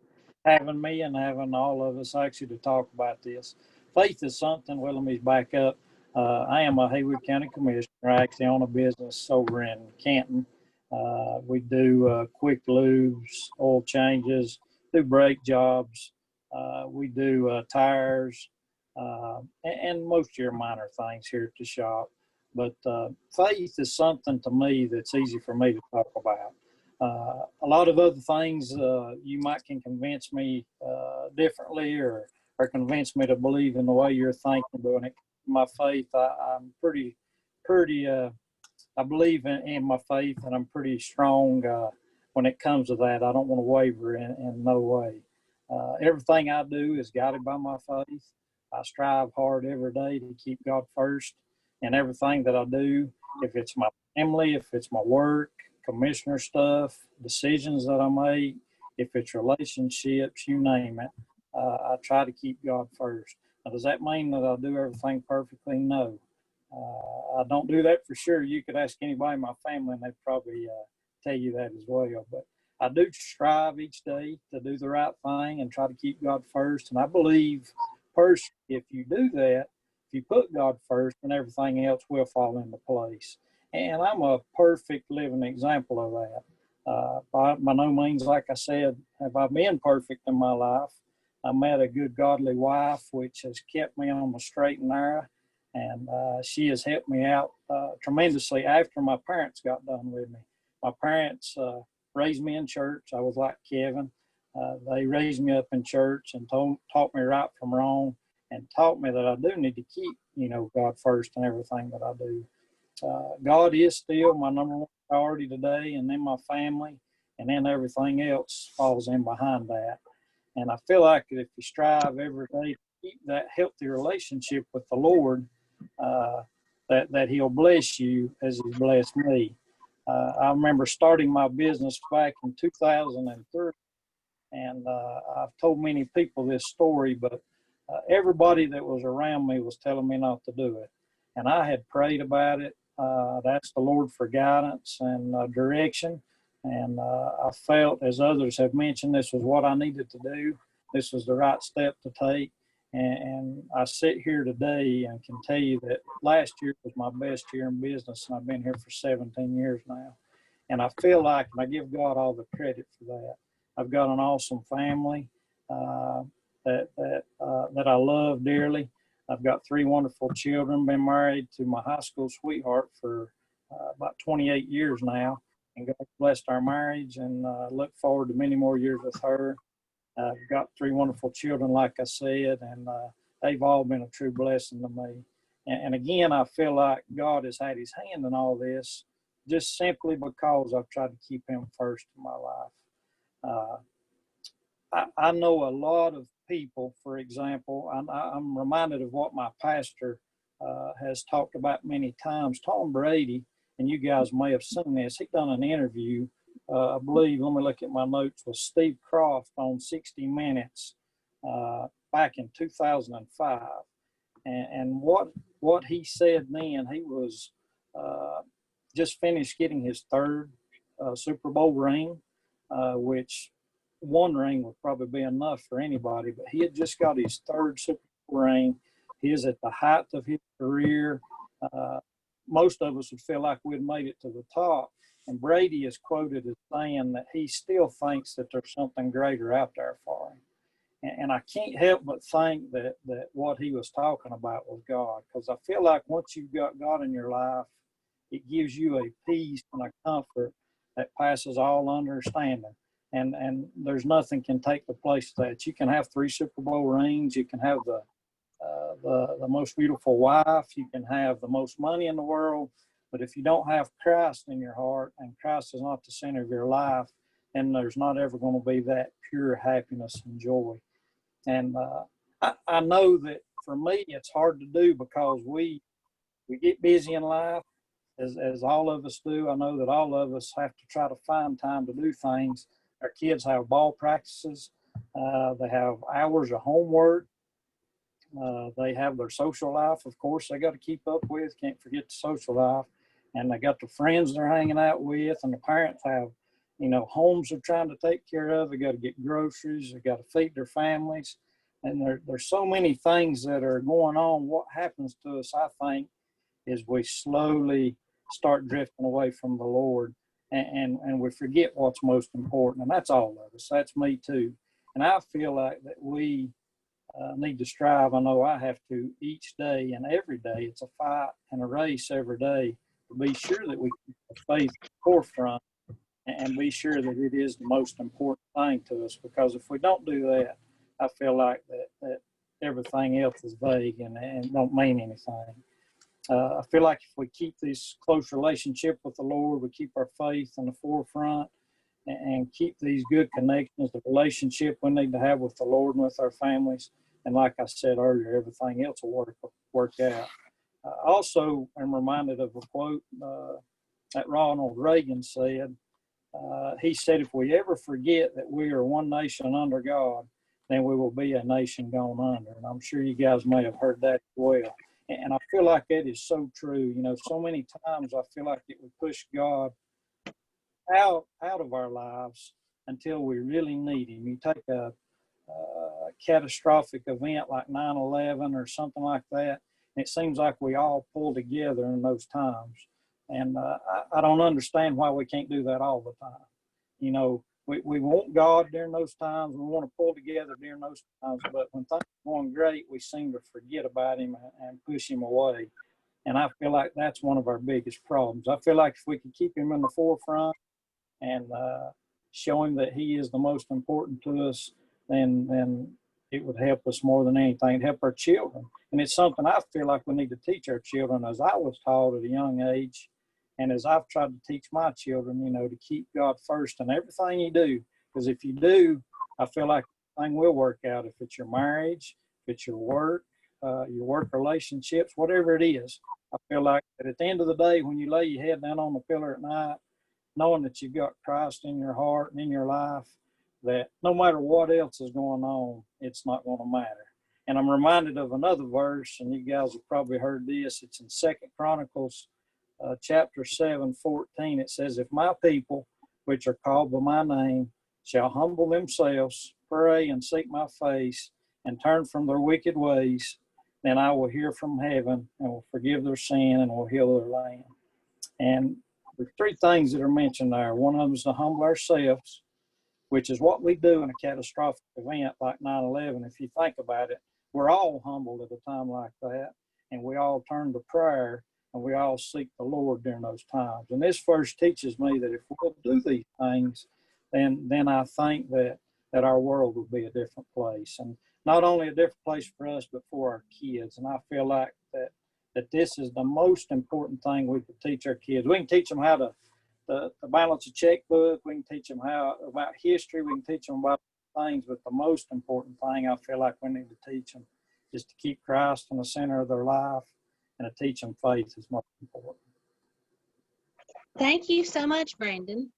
having me and having all of us actually to talk about this. Faith is something, well, let me back up. I am a Haywood County Commissioner. I actually own a business over in Canton. We do quick lubes, oil changes, do brake jobs. We do tires and most of your minor things here at the shop. But faith is something to me that's easy for me to talk about. A lot of other things you might can convince me differently or convince me to believe in the way you're thinking. But when it comes to my faith, I'm pretty I believe in my faith, and I'm pretty strong when it comes to that. I don't want to waver in no way. Everything I do is guided by my faith. I strive hard every day to keep God first in everything that I do. If it's my family, if it's my work, commissioner stuff, decisions that I make, if it's relationships, you name it, I try to keep God first. Now, does that mean that I do everything perfectly? No. I don't do that for sure. You could ask anybody in my family and they'd probably tell you that as well. But I do strive each day to do the right thing and try to keep God first. And I believe personally, if you do that, if you put God first, then everything else will fall into place. And I'm a perfect living example of that. By no means, like I said, have I been perfect in my life. I met a good, godly wife, which has kept me on the straight and narrow. And she has helped me out tremendously after my parents got done with me. My parents raised me in church. I was like Kevin. They raised me up in church and taught me right from wrong and taught me that I do need to keep, God first in everything that I do. God is still my number one priority today, and then my family, and then everything else falls in behind that. And I feel like if you strive every day to keep that healthy relationship with the Lord, that He'll bless you as He's blessed me. I remember starting my business back in 2003, and I've told many people this story, but everybody that was around me was telling me not to do it. And I had prayed about it. That's the Lord for guidance and direction. And I felt, as others have mentioned, this was what I needed to do. This was the right step to take. And I sit here today and can tell you that last year was my best year in business, and I've been here for 17 years now. And I feel like, and I give God all the credit for that. I've got an awesome family that I love dearly. I've got 3 wonderful children, been married to my high school sweetheart for about 28 years now. And God blessed our marriage, and look forward to many more years with her. I've got 3 wonderful children, like I said, and they've all been a true blessing to me. And again, I feel like God has had his hand in all this just simply because I've tried to keep him first in my life. I know a lot of people, for example, I'm reminded of what my pastor has talked about many times. Tom Brady, and you guys may have seen this, he done an interview, I believe, let me look at my notes, with Steve Croft on 60 Minutes back in 2005. And what he said then, he was just finished getting his 3rd Super Bowl ring, which one ring would probably be enough for anybody, but he had just got his 3rd Super Bowl ring. He is at the height of his career. Most of us would feel like we'd made it to the top. And Brady is quoted as saying that he still thinks that there's something greater out there for him. And I can't help but think that what he was talking about was God, because I feel like once you've got God in your life, it gives you a peace and a comfort that passes all understanding. And there's nothing can take the place of that. You can have 3 Super Bowl rings. You can have the most beautiful wife. You can have the most money in the world. But if you don't have Christ in your heart, and Christ is not the center of your life, then there's not ever going to be that pure happiness and joy. And I know that for me, it's hard to do because we get busy in life, as all of us do. I know that all of us have to try to find time to do things. Our kids have ball practices. They have hours of homework. They have their social life, of course, they got to keep up with. Can't forget the social life. And they got the friends they're hanging out with. And the parents have, homes they're trying to take care of. They got to get groceries. They got to feed their families. And there's so many things that are going on. What happens to us, I think, is we slowly start drifting away from the Lord, and we forget what's most important. And that's all of us. That's me too. And I feel like that we need to strive. I know I have to each day and every day. It's a fight and a race every day to be sure that we keep our faith at the forefront and be sure that it is the most important thing to us. Because if we don't do that, I feel like that everything else is vague and don't mean anything. I feel like if we keep this close relationship with the Lord, we keep our faith in the forefront and keep these good connections, the relationship we need to have with the Lord and with our families. And like I said earlier, everything else will work out. Also, I'm reminded of a quote that Ronald Reagan said. He said, if we ever forget that we are one nation under God, then we will be a nation gone under. And I'm sure you guys may have heard that as well. And I feel like that is so true. So many times I feel like it would push God out of our lives until we really need him. You take a catastrophic event like 9/11 or something like that, and it seems like we all pull together in those times. And I don't understand why we can't do that all the time. We want God during those times. We want to pull together during those times. But when things are going great, we seem to forget about him and push him away. And I feel like that's one of our biggest problems. I feel like if we could keep him in the forefront and show him that he is the most important to us, then it would help us more than anything. It'd help our children. And it's something I feel like we need to teach our children, as I was taught at a young age. And as I've tried to teach my children, to keep God first in everything you do. Because if you do, I feel like everything will work out. If it's your marriage, if it's your work relationships, whatever it is, I feel like that at the end of the day, when you lay your head down on the pillow at night, knowing that you've got Christ in your heart and in your life, that no matter what else is going on, it's not going to matter. And I'm reminded of another verse, and you guys have probably heard this. It's in 2 Chronicles chapter 7:14. It says, if my people, which are called by my name, shall humble themselves, pray and seek my face, and turn from their wicked ways, then I will hear from heaven and will forgive their sin and will heal their land. And there's three things that are mentioned there. One of them is to humble ourselves, which is what we do in a catastrophic event like 9/11. If you think about it, we're all humbled at a time like that, and we all turn to prayer, and we all seek the Lord during those times. And this verse teaches me that if we'll do these things, then I think that our world will be a different place, and not only a different place for us, but for our kids. And I feel like that this is the most important thing we could teach our kids. We can teach them how to balance a checkbook. We can teach them about history. We can teach them about things, but the most important thing I feel like we need to teach them is to keep Christ in the center of their life, and to teach them faith is most important. Thank you so much, Brandon.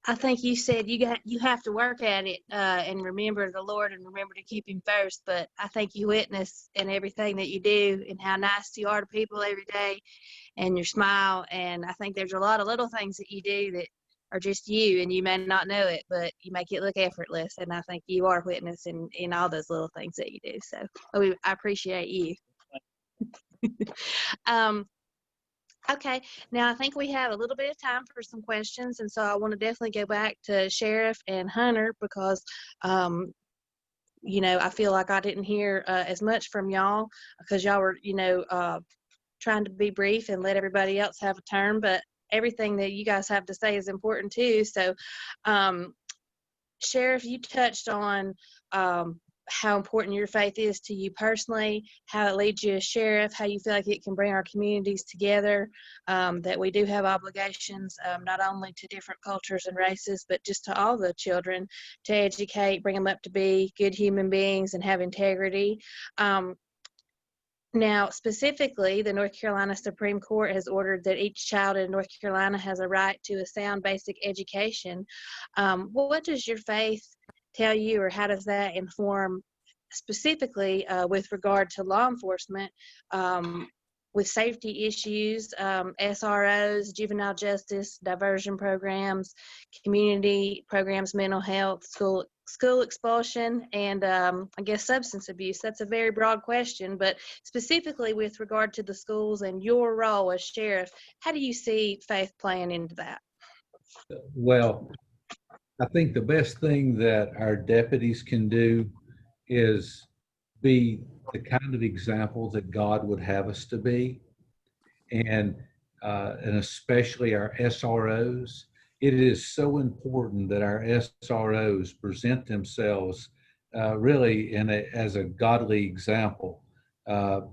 I think you said you have to work at it and remember the Lord and remember to keep Him first. But I think you witness in everything that you do and how nice you are to people every day, and your smile. And I think there's a lot of little things that you do that are just you, and you may not know it, but you make it look effortless. And I think you are a witness in all those little things that you do. So I appreciate you. Okay, now I think we have a little bit of time for some questions, and so I want to definitely go back to Sheriff and Hunter because, I feel like I didn't hear as much from y'all because y'all were, trying to be brief and let everybody else have a turn, but everything that you guys have to say is important too. So, Sheriff, you touched on how important your faith is to you personally, how it leads you as sheriff, how you feel like it can bring our communities together, that we do have obligations not only to different cultures and races, but just to all the children to educate, bring them up to be good human beings and have integrity. Now, specifically, the North Carolina Supreme Court has ordered that each child in North Carolina has a right to a sound basic education. What does your faith tell you, or how does that inform specifically with regard to law enforcement with safety issues, SROs, juvenile justice, diversion programs, community programs, mental health, school expulsion, and I guess substance abuse? That's a very broad question, but specifically with regard to the schools and your role as sheriff, how do you see faith playing into that? Well, I think the best thing that our deputies can do is be the kind of example that God would have us to be, and especially our SROs. It is so important that our SROs present themselves really as a godly example,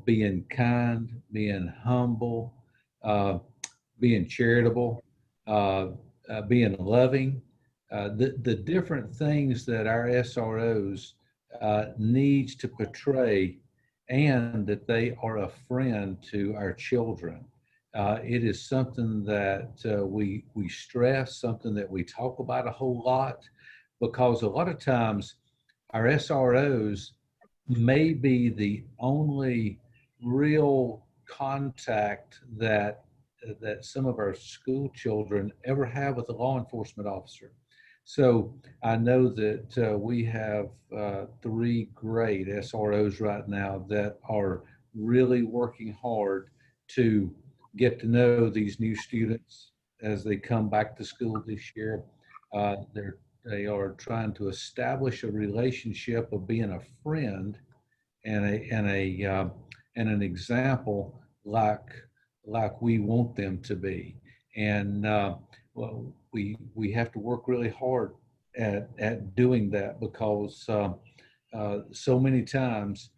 being kind, being humble, being charitable, being loving. The different things that our SROs needs to portray, and that they are a friend to our children. It is something that we stress, something that we talk about a whole lot, because a lot of times our SROs may be the only real contact that some of our school children ever have with a law enforcement officer. So I know that we have 3 great SROs right now that are really working hard to get to know these new students as they come back to school this year. They are trying to establish a relationship of being a friend and an example like we want them to be. And well, we have to work really hard at doing that, because so many times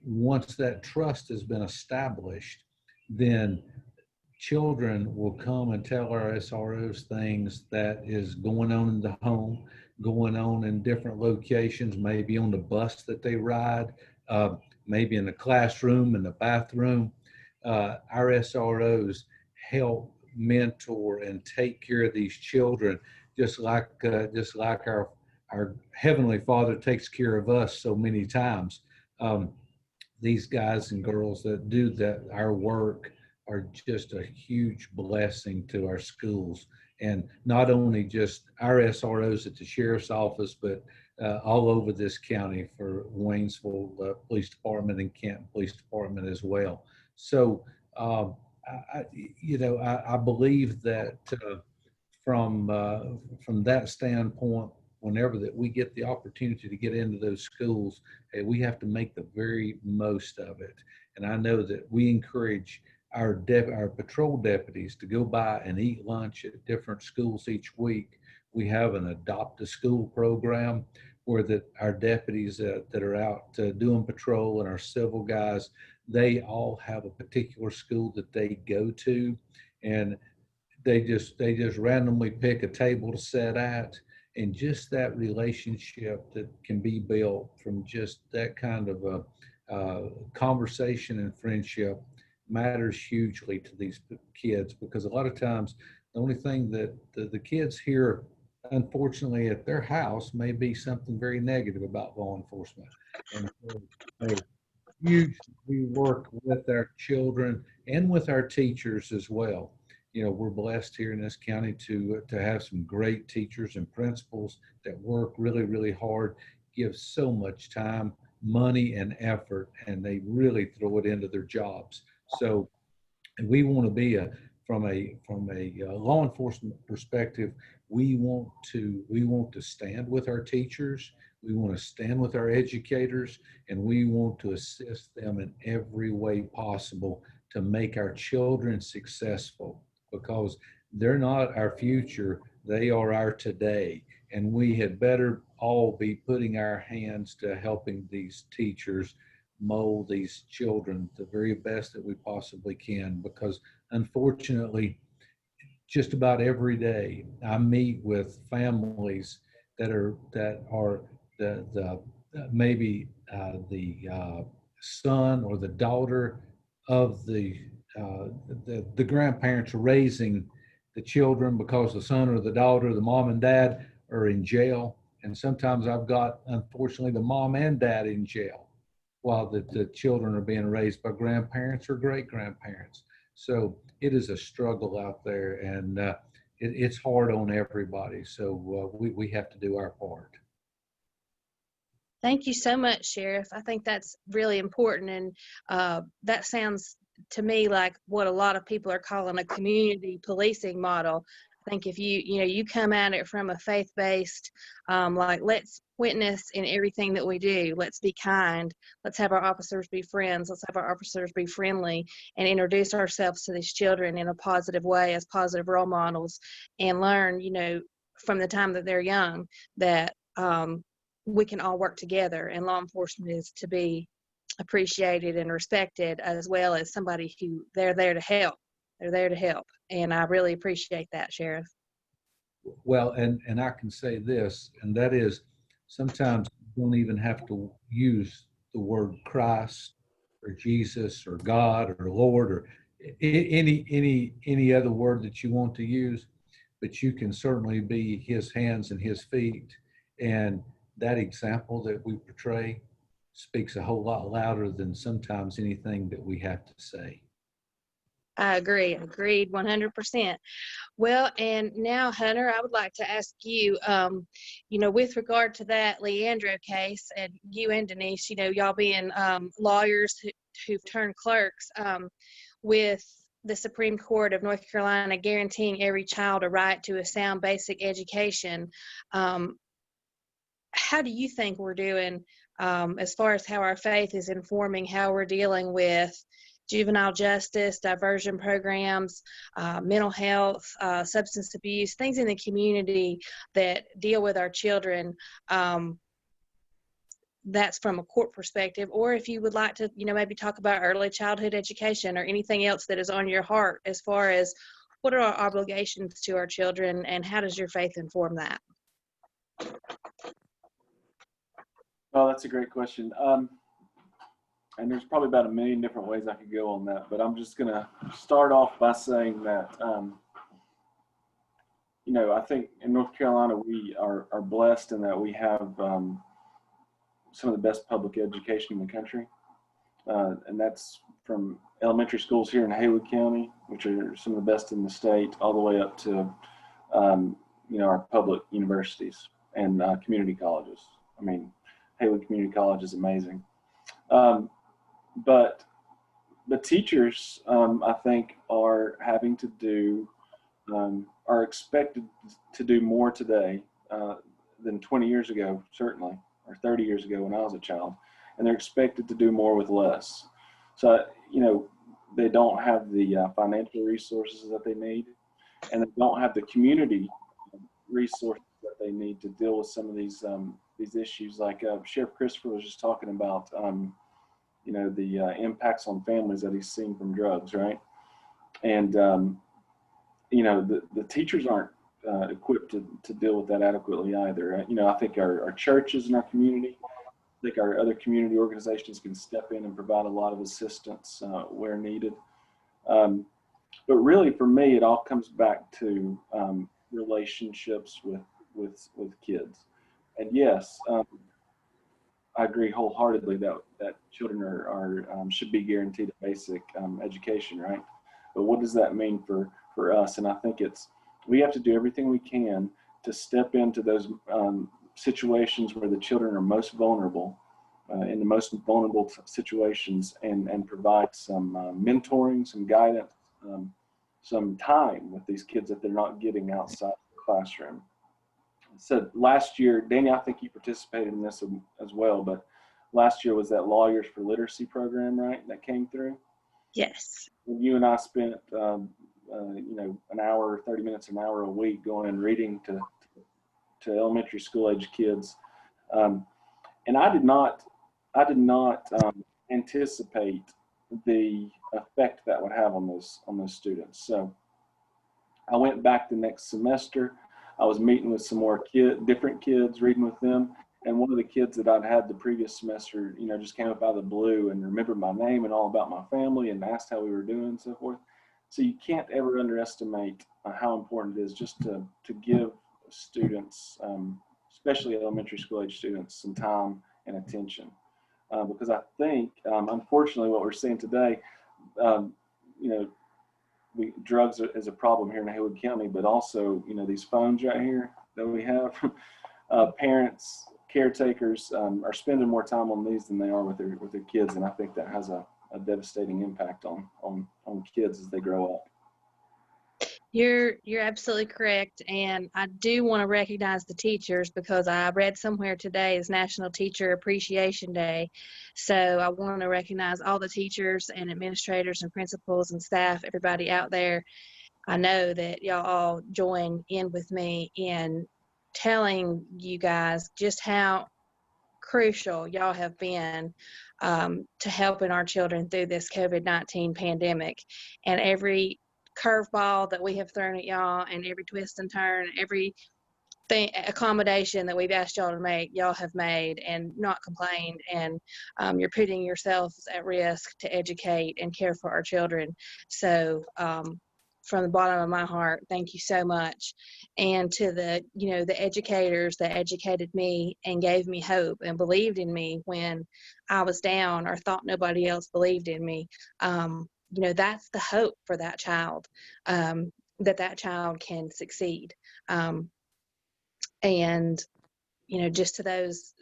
once that trust has been established, then children will come and tell our SROs things that is going on in the home, going on in different locations, maybe on the bus that they ride, maybe in the classroom, in the bathroom. Our SROs help mentor and take care of these children, just like our Heavenly Father takes care of us so many times. These guys and girls that do our work are just a huge blessing to our schools, and not only just our SROs at the sheriff's office, but all over this county for Waynesville Police Department and Canton Police Department as well. So I believe that from that standpoint, whenever that we get the opportunity to get into those schools, we have to make the very most of it. And I know that we encourage our patrol deputies to go by and eat lunch at different schools each week. We have an adopt a school program where our deputies that are out doing patrol, and our civil guys, they all have a particular school that they go to, and they just randomly pick a table to sit at, and just that relationship that can be built from just that kind of a conversation and friendship matters hugely to these kids, because a lot of times the only thing that the kids hear, unfortunately, at their house may be something very negative about law enforcement. And so we work with our children and with our teachers as well. We're blessed here in this county to have some great teachers and principals that work really, really hard, give so much time, money, and effort, and they really throw it into their jobs. So, and we want to be from a law enforcement perspective, we want to stand with our teachers, we want to stand with our educators, and we want to assist them in every way possible to make our children successful, because they're not our future, they are our today. And we had better all be putting our hands to helping these teachers mold these children the very best that we possibly can, because unfortunately, just about every day I meet with families that are the maybe the son or the daughter of the grandparents raising the children, because the son or the daughter, the mom and dad, are in jail. And sometimes I've got, unfortunately, the mom and dad in jail while the children are being raised by grandparents or great grandparents. So it is a struggle out there, and it's hard on everybody. So we have to do our part. Thank you so much, Sheriff. I think that's really important, and that sounds to me like what a lot of people are calling a community policing model. I think if you come at it from a faith-based, like, let's witness in everything that we do, let's be kind, let's have our officers be friends, let's have our officers be friendly, and introduce ourselves to these children in a positive way as positive role models, and learn, from the time that they're young, that we can all work together, and law enforcement is to be appreciated and respected, as well as somebody who they're there to help. They're there to help. And I really appreciate that, Sheriff. Well, and I can say this, and that is, sometimes you don't even have to use the word Christ or Jesus or God or Lord or any other word that you want to use, but you can certainly be his hands and his feet. And that example that we portray speaks a whole lot louder than sometimes anything that we have to say. I agree. Agreed 100%. Well, and now, Hunter, I would like to ask you, with regard to that Leandro case, and you and Denise, y'all being lawyers who've turned clerks, with the Supreme Court of North Carolina guaranteeing every child a right to a sound basic education, how do you think we're doing as far as how our faith is informing how we're dealing with juvenile justice, diversion programs, mental health, substance abuse, things in the community that deal with our children? That's from a court perspective. Or if you would like to, maybe talk about early childhood education or anything else that is on your heart as far as what are our obligations to our children, and how does your faith inform that? Oh, that's a great question. And there's probably about a million different ways I could go on that, but I'm just going to start off by saying that, I think in North Carolina, we are blessed in that we have some of the best public education in the country. And that's from elementary schools here in Haywood County, which are some of the best in the state, all the way up to, our public universities and community colleges. I mean, Haywood Community College is amazing. But the teachers, I think, are having to do, are expected to do more today than 20 years ago, certainly, or 30 years ago when I was a child. And they're expected to do more with less. So, you know, they don't have the financial resources that they need, and they don't have the community resources that they need to deal with some of these issues. Like Sheriff Christopher was just talking about, you know, the impacts on families that he's seen from drugs, right? And you know, the teachers aren't equipped to deal with that adequately either. You know, I think our churches and our community, I think our other community organizations can step in and provide a lot of assistance where needed. But really, for me, it all comes back to relationships with kids. And yes, I agree wholeheartedly that children should be guaranteed a basic education, right? But what does that mean for us? And I think we have to do everything we can to step into those situations where the children are most vulnerable, in the most vulnerable situations, and provide some mentoring, some guidance, some time with these kids that they're not getting outside the classroom. So last year, Danya, I think you participated in this as well, but last year was that Lawyers for Literacy program, right, that came through? Yes. And you and I spent, you know, an hour, 30 minutes, an hour a week going and reading to elementary school age kids. And I did not anticipate the effect that would have on those students. So I went back the next semester. I was meeting with some more different kids, reading with them. And one of the kids that I'd had the previous semester, you know, just came up out of the blue and remembered my name and all about my family and asked how we were doing and so forth. So you can't ever underestimate how important it is just to give students, especially elementary school age students, some time and attention. Because I think, unfortunately, what we're seeing today, you know, drugs is a problem here in Haywood County, but also, you know, these phones right here that we have, parents, caretakers are spending more time on these than they are with their kids, and I think that has a devastating impact on kids as they grow up. You're absolutely correct, and I do want to recognize the teachers because I read somewhere today is National Teacher Appreciation Day. So I want to recognize all the teachers and administrators and principals and staff, everybody out there. I know that y'all all join in with me in telling you guys just how crucial y'all have been to helping our children through this COVID-19 pandemic. And every curveball that we have thrown at y'all and every twist and turn, every accommodation that we've asked y'all to make, y'all have made and not complained. And you're putting yourselves at risk to educate and care for our children. So from the bottom of my heart, thank you so much. And to the, you know, the educators that educated me and gave me hope and believed in me when I was down or thought nobody else believed in me. You know, that's the hope for that child, that child can succeed. And, you know, just to those,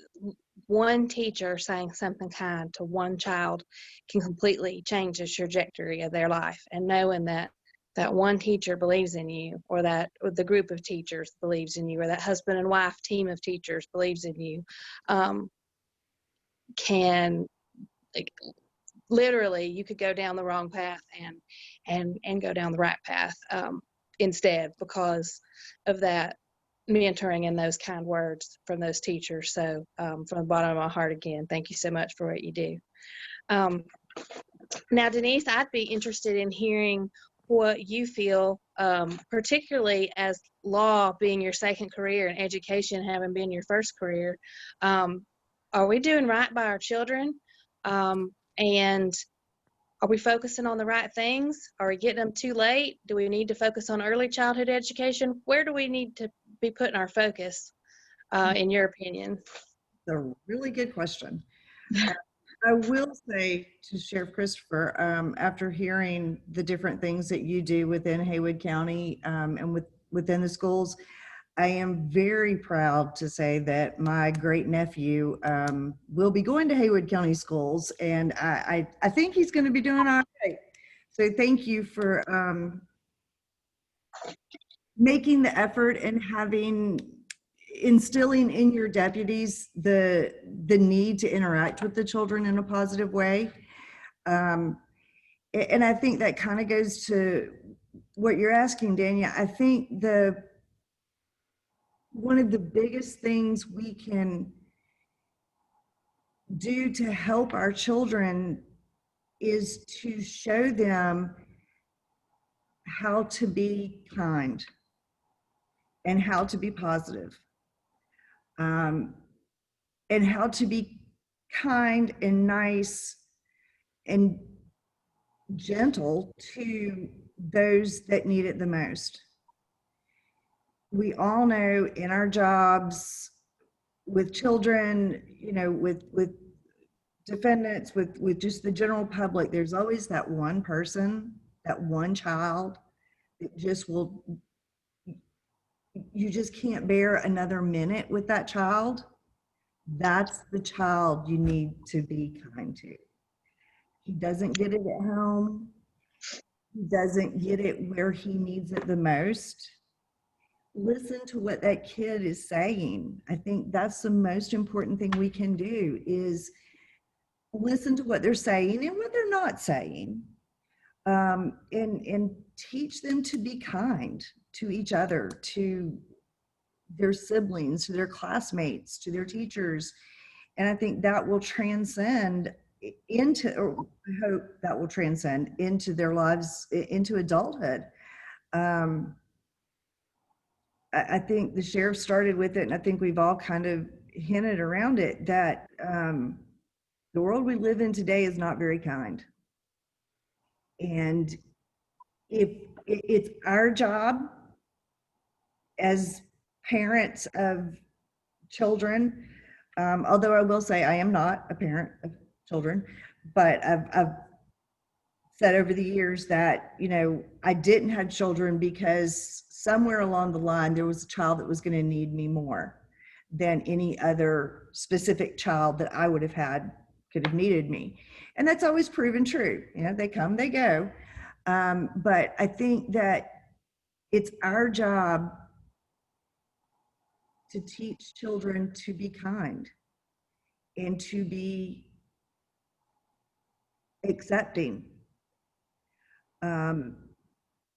one teacher saying something kind to one child can completely change the trajectory of their life. And knowing that one teacher believes in you, or the group of teachers believes in you, or that husband and wife team of teachers believes in you, can, like, literally, you could go down the wrong path and go down the right path instead, because of that mentoring and those kind words from those teachers. So from the bottom of my heart, again, thank you so much for what you do. Now, Denise, I'd be interested in hearing what you feel, particularly as law being your second career and education having been your first career. Are we doing right by our children? And are we focusing on the right things? Are we getting them too late? Do we need to focus on early childhood education? Where do we need to be putting our focus, in your opinion? It's a really good question. I will say to Sheriff Christopher, after hearing the different things that you do within Haywood County and within the schools, I am very proud to say that my great nephew will be going to Haywood County Schools, and I think he's going to be doing all right. So thank you for making the effort and instilling in your deputies the need to interact with the children in a positive way. And I think that kind of goes to what you're asking, Danya. I think one of the biggest things we can do to help our children is to show them how to be kind and how to be positive, and how to be kind and nice and gentle to those that need it the most. We all know in our jobs with children, you know, with defendants, with just the general public, there's always that one person, that one child that just will, you just can't bear another minute with that child. That's the child you need to be kind to. He doesn't get it at home. He doesn't get it where he needs it the most. Listen to what that kid is saying. I think that's the most important thing we can do, is listen to what they're saying and what they're not saying, and teach them to be kind to each other, to their siblings, to their classmates, to their teachers. And I think that will transcend into, or I hope that will transcend into their lives, into adulthood. I think the sheriff started with it, and I think we've all kind of hinted around it, that the world we live in today is not very kind. And if it's our job as parents of children, although I will say I am not a parent of children, but I've said over the years that, you know, I didn't have children because somewhere along the line there was a child that was going to need me more than any other specific child that I would have had could have needed me. And that's always proven true. You know, they come, they go. But I think that it's our job to teach children to be kind and to be accepting,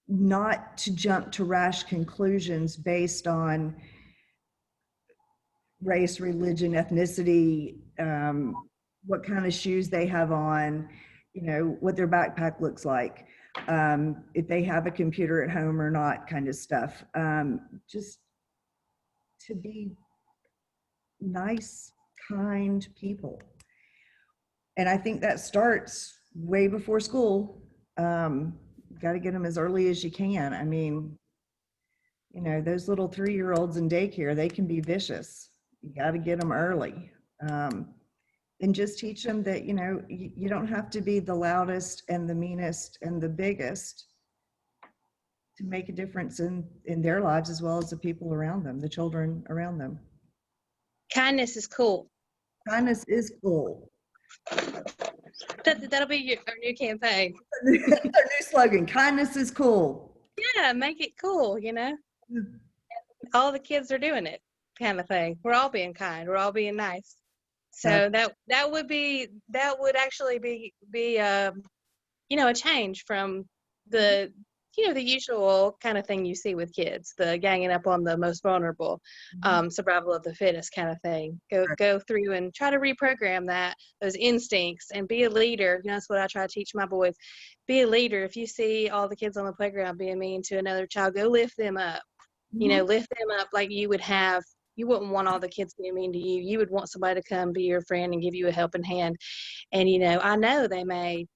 not to jump to rash conclusions based on race, religion, ethnicity, what kind of shoes they have on, you know, what their backpack looks like, if they have a computer at home or not, kind of stuff. Just to be nice, kind people. And I think that starts way before school. Got to get them as early as you can. I mean, you know, those little 3-year-olds in daycare, they can be vicious. You got to get them early. And just teach them that, you know, you don't have to be the loudest and the meanest and the biggest to make a difference in their lives, as well as the people around them, the children around them. Kindness is cool. Kindness is cool. That'll be our new campaign. That's our new slogan. Kindness is cool. Yeah, make it cool, you know. All the kids are doing it, kind of thing. We're all being kind. We're all being nice. So that would actually be you know, a change from the, you know, the usual kind of thing you see with kids, the ganging up on the most vulnerable, survival of the fittest kind of thing. Go through and try to reprogram those instincts, and be a leader. You know, that's what I try to teach my boys. Be a leader. If you see all the kids on the playground being mean to another child, go lift them up. You know, lift them up like you would have. You wouldn't want all the kids being mean to you. You would want somebody to come be your friend and give you a helping hand. And, you know, I know they may,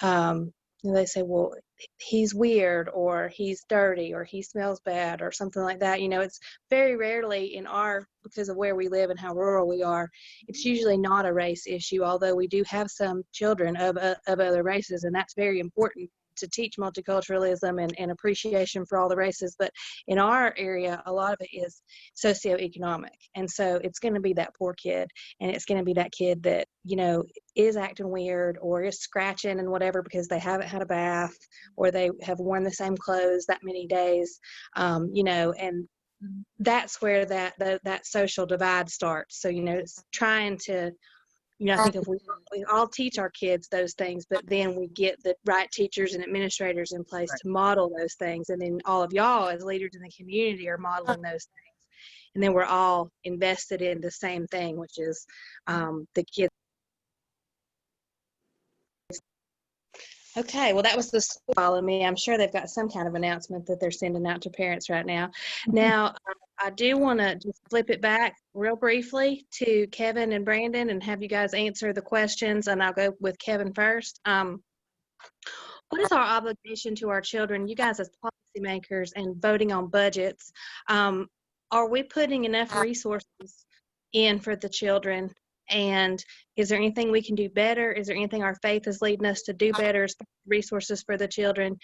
they say, well, he's weird, or he's dirty, or he smells bad, or something like that. You know, it's very rarely because of where we live and how rural we are, it's usually not a race issue, although we do have some children of other races, and that's very important to teach multiculturalism and appreciation for all the races. But in our area, a lot of it is socioeconomic. And so it's going to be that poor kid, and it's going to be that kid that, you know, is acting weird or is scratching and whatever because they haven't had a bath or they have worn the same clothes that many days, you know, and that's where that social divide starts. So, you know, it's trying to, you know, I think if we all teach our kids those things, but then we get the right teachers and administrators in place to model those things. And then all of y'all as leaders in the community are modeling those things. And then we're all invested in the same thing, which is the kids. Okay, well, that was the school following me. I'm sure they've got some kind of announcement that they're sending out to parents right now. Now, I do want to just flip it back real briefly to Kevin and Brandon and have you guys answer the questions, and I'll go with Kevin first. What is our obligation to our children, you guys as policymakers and voting on budgets? Are we putting enough resources in for the children? And is there anything we can do better? Is there anything our faith is leading us to do better as resources for the children?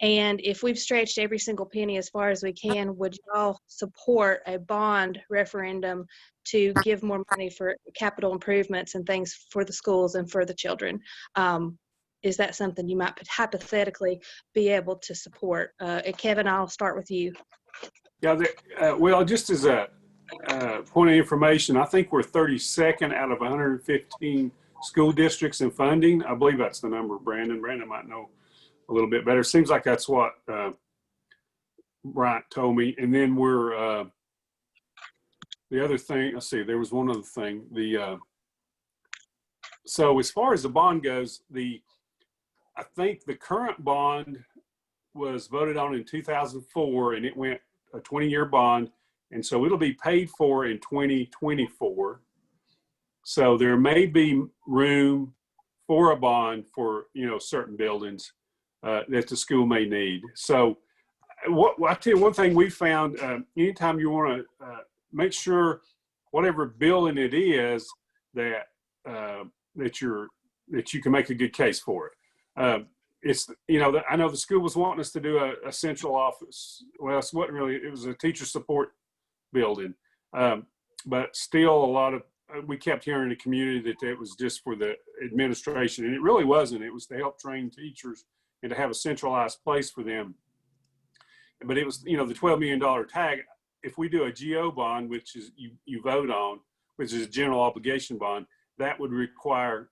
And if we've stretched every single penny as far as we can, would y'all support a bond referendum to give more money for capital improvements and things for the schools and for the children? Is that something you might hypothetically be able to support? Kevin, I'll start with you. Yeah, well, just as a point of information, I think we're 32nd out of 115 school districts in funding. I believe that's the number, Brandon. Brandon might know a little bit better. Seems like that's what Bryant told me. And then we're, the other thing, let's see, there was one other thing. So as far as the bond goes, I think the current bond was voted on in 2004, and it went a 20-year bond. And so it'll be paid for in 2024. So there may be room for a bond for, you know, certain buildings that the school may need. So I tell you one thing we found, anytime you want to make sure whatever building it is that you can make a good case for it. It's, you know, I know the school was wanting us to do a central office. Well, it wasn't really, it was a teacher support building. But still a lot of, we kept hearing in the community that it was just for the administration, and it really wasn't. It was to help train teachers and to have a centralized place for them. But it was, you know, the $12 million tag. If we do a GO bond, which is you vote on, which is a general obligation bond, that would require,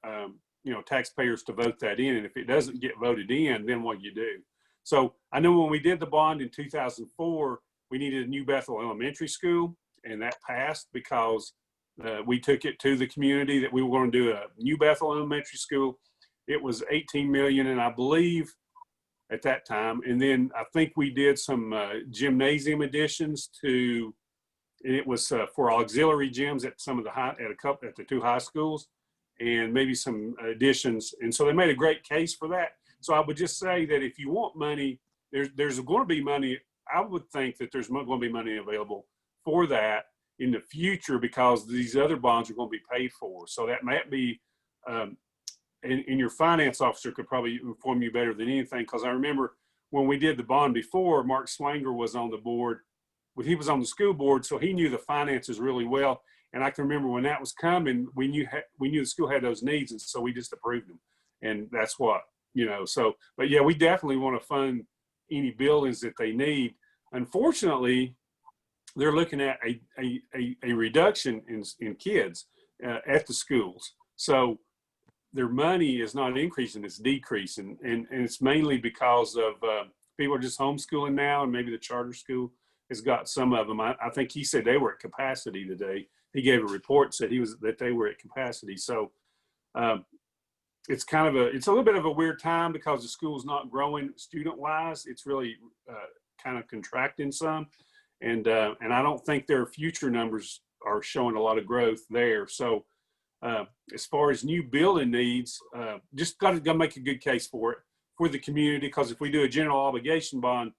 you know, taxpayers to vote that in. And if it doesn't get voted in, then what do you do? So I know when we did the bond in 2004, we needed a New Bethel Elementary School, and that passed because we took it to the community that we were going to do a New Bethel Elementary School. It was $18 million, and I believe at that time. And then I think we did some gymnasium additions to, and it was for auxiliary gyms at some of the at the two high schools, and maybe some additions. And so they made a great case for that. So I would just say that if you want money, there's going to be money. I would think that there's going to be money available for that in the future because these other bonds are going to be paid for. So that might be, and your finance officer could probably inform you better than anything, because I remember when we did the bond before, Mark Swanger was on the board. He was on the school board, so he knew the finances really well. And I can remember when that was coming, we knew the school had those needs, and so we just approved them. And that's what, you know, so, but yeah, we definitely want to fund any buildings that they need. Unfortunately, they're looking at a reduction in kids at the schools. So their money is not increasing, it's decreasing. And it's mainly because of people are just homeschooling now, and maybe the charter school has got some of them. I think he said they were at capacity today. He gave a report, said that they were at capacity. So it's kind of it's a little bit of a weird time because the school's not growing student wise. It's really kind of contracting some. And I don't think their future numbers are showing a lot of growth there. So as far as new building needs, just got to make a good case for it for the community, because if we do a general obligation bond,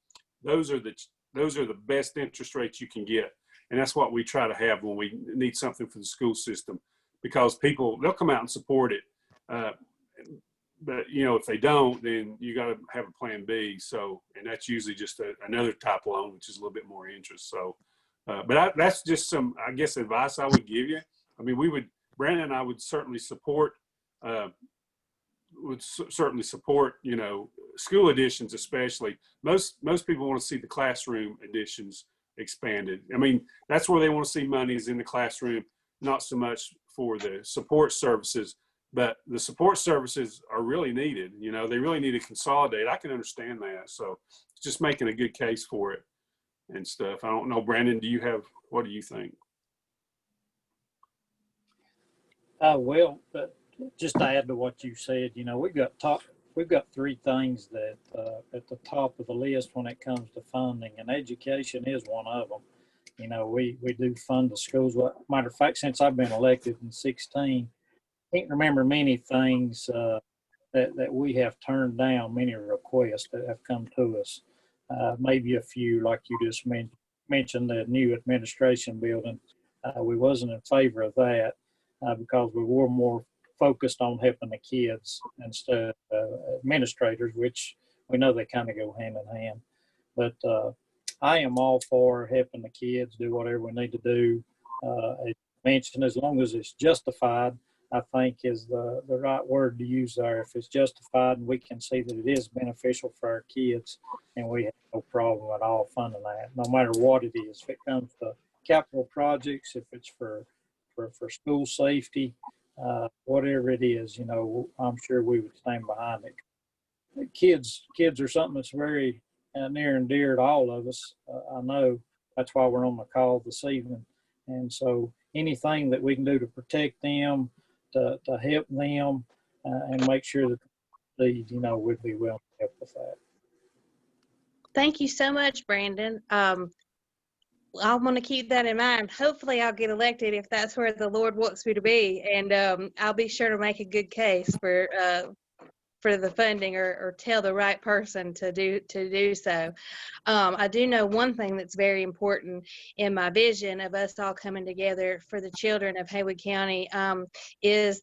those are the best interest rates you can get. And that's what we try to have when we need something for the school system, because people, they'll come out and support it. you know, if they don't, then you got to have a plan B. So, and that's usually just another type loan, which is a little bit more interest. So, that's just some, I guess, advice I would give you. I mean, Brandon and I would certainly support, you know, school additions, especially. Most people want to see the classroom additions expanded. I mean, that's where they want to see money, is in the classroom, not so much for the support services. But the support services are really needed. You know, they really need to consolidate. I can understand that. So it's just making a good case for it and stuff. I don't know, Brandon, what do you think? Well, just to add to what you said, you know, we've got three things that at the top of the list when it comes to funding, and education is one of them. You know, we do fund the schools. Well, matter of fact, since I've been elected in 2016, can't remember many things that we have turned down, many requests that have come to us. Maybe a few, like you just mentioned, the new administration building. We wasn't in favor of that because we were more focused on helping the kids instead of administrators, which we know they kind of go hand in hand. But I am all for helping the kids do whatever we need to do. As mentioned, as long as it's justified, I think is the right word to use there. If it's justified and we can see that it is beneficial for our kids, and we have no problem at all funding that, no matter what it is. If it comes to capital projects, if it's for school safety, whatever it is, you know, I'm sure we would stand behind it. Kids are something that's very near and dear to all of us. I know that's why we're on the call this evening. And so anything that we can do to protect them, to help them, and make sure that they, you know, we'd be willing to help with that. Thank you so much, Brandon. I'm going to keep that in mind. Hopefully I'll get elected if that's where the Lord wants me to be. And I'll be sure to make a good case for the funding, or tell the right person to do so. I do know one thing that's very important in my vision of us all coming together for the children of Haywood County is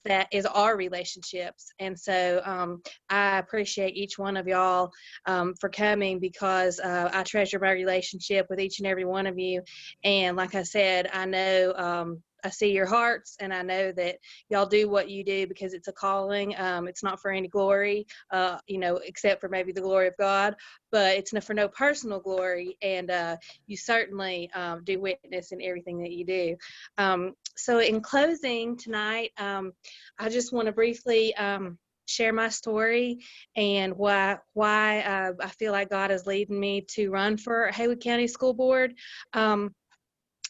our relationships. And so I appreciate each one of y'all for coming, because I treasure my relationship with each and every one of you. And like I said, I know I see your hearts, and I know that y'all do what you do because it's a calling. It's not for any glory, you know, except for maybe the glory of God, but it's for no personal glory. And you certainly do witness in everything that you do. So in closing tonight, I just want to briefly share my story and why I feel like God is leading me to run for Haywood County School Board.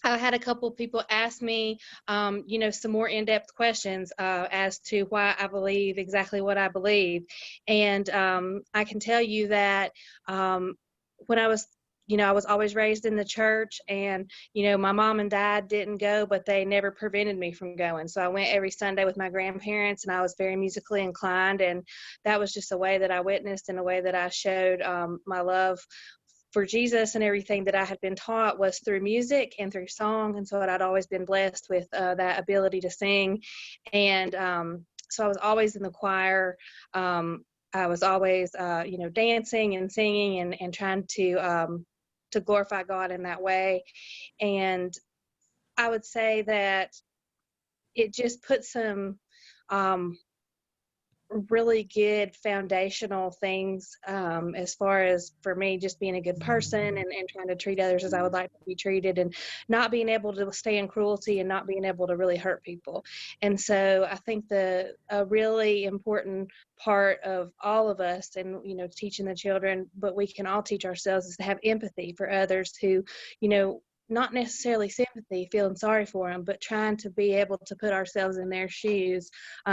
I had a couple of people ask me, you know, some more in-depth questions as to why I believe exactly what I believe. And I can tell you that when I was, you know, I was always raised in the church, and, you know, my mom and dad didn't go, but they never prevented me from going. So I went every Sunday with my grandparents, and I was very musically inclined. And that was just a way that I witnessed, and a way that I showed my love for Jesus, and everything that I had been taught was through music and through song. And so I'd always been blessed with that ability to sing. And so I was always in the choir. I was always, you know, dancing and singing and trying to glorify God in that way. And I would say that it just put some really good foundational things as far as for me just being a good person and trying to treat others as I would like to be treated, and not being able to stay in cruelty and not being able to really hurt people. And so I think a really important part of all of us, and, you know, teaching the children, but we can all teach ourselves, is to have empathy for others who, you know, not necessarily sympathy, feeling sorry for them, but trying to be able to put ourselves in their shoes.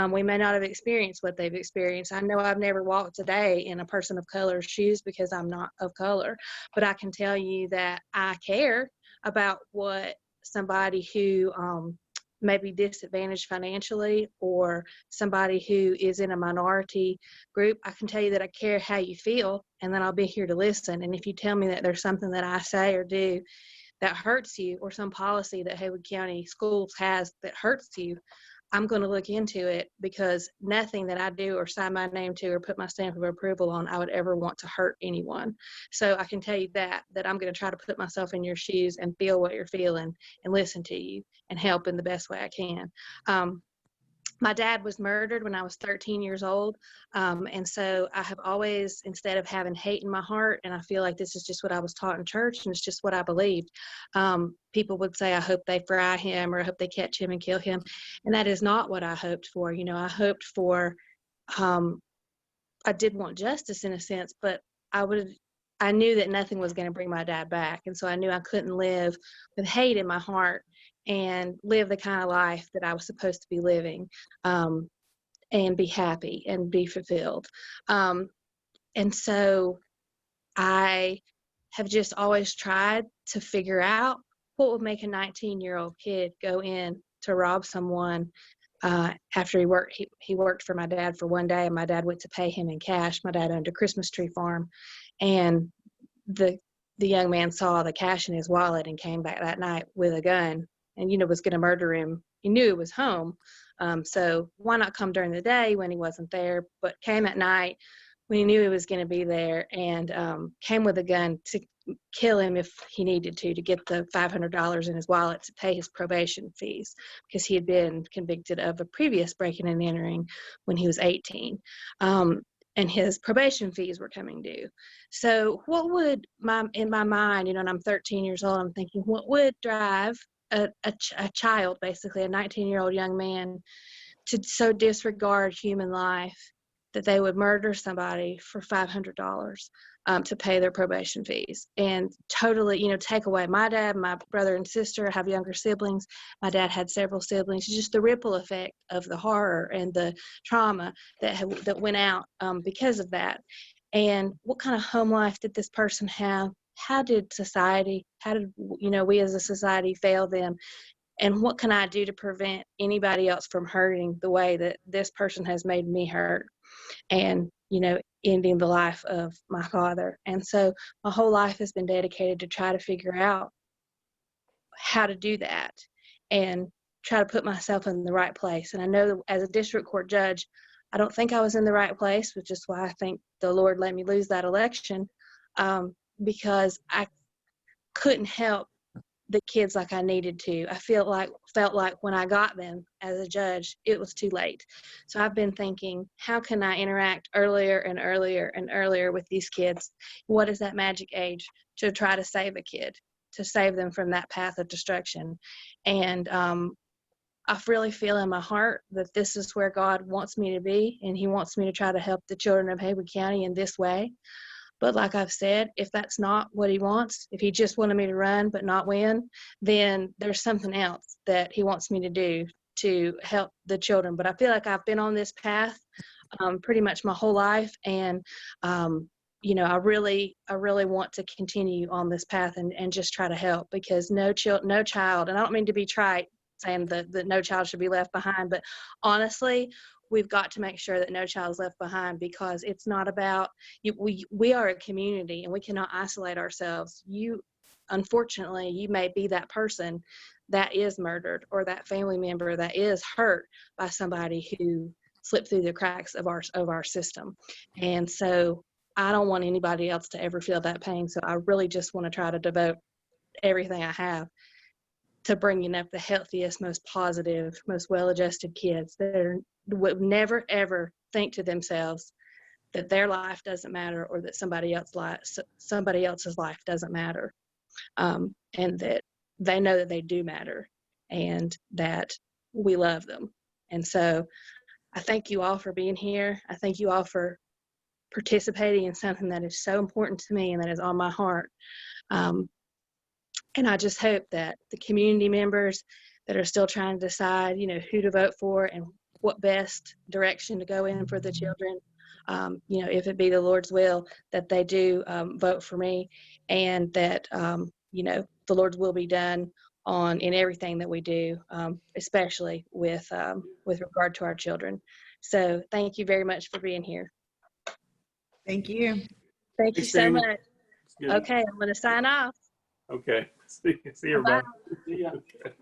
We may not have experienced what they've experienced. I know I've never walked a day in a person of color's shoes because I'm not of color, but I can tell you that I care about what somebody who may be disadvantaged financially, or somebody who is in a minority group. I can tell you that I care how you feel, and then I'll be here to listen. And if you tell me that there's something that I say or do that hurts you, or some policy that Haywood County Schools has that hurts you, I'm going to look into it, because nothing that I do or sign my name to or put my stamp of approval on, I would ever want to hurt anyone. So I can tell you that I'm going to try to put myself in your shoes and feel what you're feeling and listen to you and help in the best way I can. My dad was murdered when I was 13 years old. And so I have always, instead of having hate in my heart, and I feel like this is just what I was taught in church and it's just what I believed, people would say, I hope they fry him, or I hope they catch him and kill him. And that is not what I hoped for. You know, I hoped for, I did want justice in a sense, but I knew that nothing was going to bring my dad back. And so I knew I couldn't live with hate in my heart and live the kind of life that I was supposed to be living, and be happy and be fulfilled. And so I have just always tried to figure out what would make a 19-year-old kid go in to rob someone. After he worked for my dad for one day, and my dad went to pay him in cash. My dad owned a Christmas tree farm, and the young man saw the cash in his wallet and came back that night with a gun, and was going to murder him. He knew he was home, so why not come during the day when he wasn't there? But came at night when he knew he was going to be there, and came with a gun to kill him if he needed to get the $500 in his wallet to pay his probation fees, because he had been convicted of a previous breaking and entering when he was 18. And his probation fees were coming due. So what would in my mind, and I'm 13 years old, I'm thinking, what would drive a child, basically a 19-year-old young man, to so disregard human life that they would murder somebody for $500 to pay their probation fees, and totally, take away my dad, my brother and sister. I have younger siblings. My dad had several siblings. Just the ripple effect of the horror and the trauma that went out because of that. And what kind of home life did this person have? How did we as a society fail them? And what can I do to prevent anybody else from hurting the way that this person has made me hurt? And, ending the life of my father. And so my whole life has been dedicated to try to figure out how to do that and try to put myself in the right place. And I know that as a district court judge, I don't think I was in the right place, which is why I think the Lord let me lose that election, because I couldn't help the kids like I needed to. I felt like when I got them as a judge, it was too late. So I've been thinking, how can I interact earlier and earlier and earlier with these kids? What is that magic age to try to save a kid, to save them from that path of destruction? And I really feel in my heart that this is where God wants me to be, and he wants me to try to help the children of Haywood County in this way. But like I've said, if that's not what he wants, if he just wanted me to run but not win, then there's something else that he wants me to do to help the children. But I feel like I've been on this path pretty much my whole life. And, I really want to continue on this path and just try to help, because no child, and I don't mean to be trite saying that no child should be left behind, but honestly, we've got to make sure that no child is left behind, because it's not about we are a community, and we cannot isolate ourselves. Unfortunately, you may be that person that is murdered, or that family member that is hurt by somebody who slipped through the cracks of our system. And so I don't want anybody else to ever feel that pain. So I really just want to try to devote everything I have to bringing up the healthiest, most positive, most well-adjusted kids that would never, ever think to themselves that their life doesn't matter, or that somebody else's life doesn't matter, and that they know that they do matter, and that we love them. And so I thank you all for being here. I thank you all for participating in something that is so important to me and that is on my heart. And I just hope that the community members that are still trying to decide, who to vote for and what best direction to go in for the children, if it be the Lord's will, that they do vote for me, and that, the Lord's will be done in everything that we do, especially with regard to our children. So thank you very much for being here. Thank you. Thank you Thanks, so Danya. much. Okay, I'm going to sign off. Okay. See you, everybody. Yeah. Okay.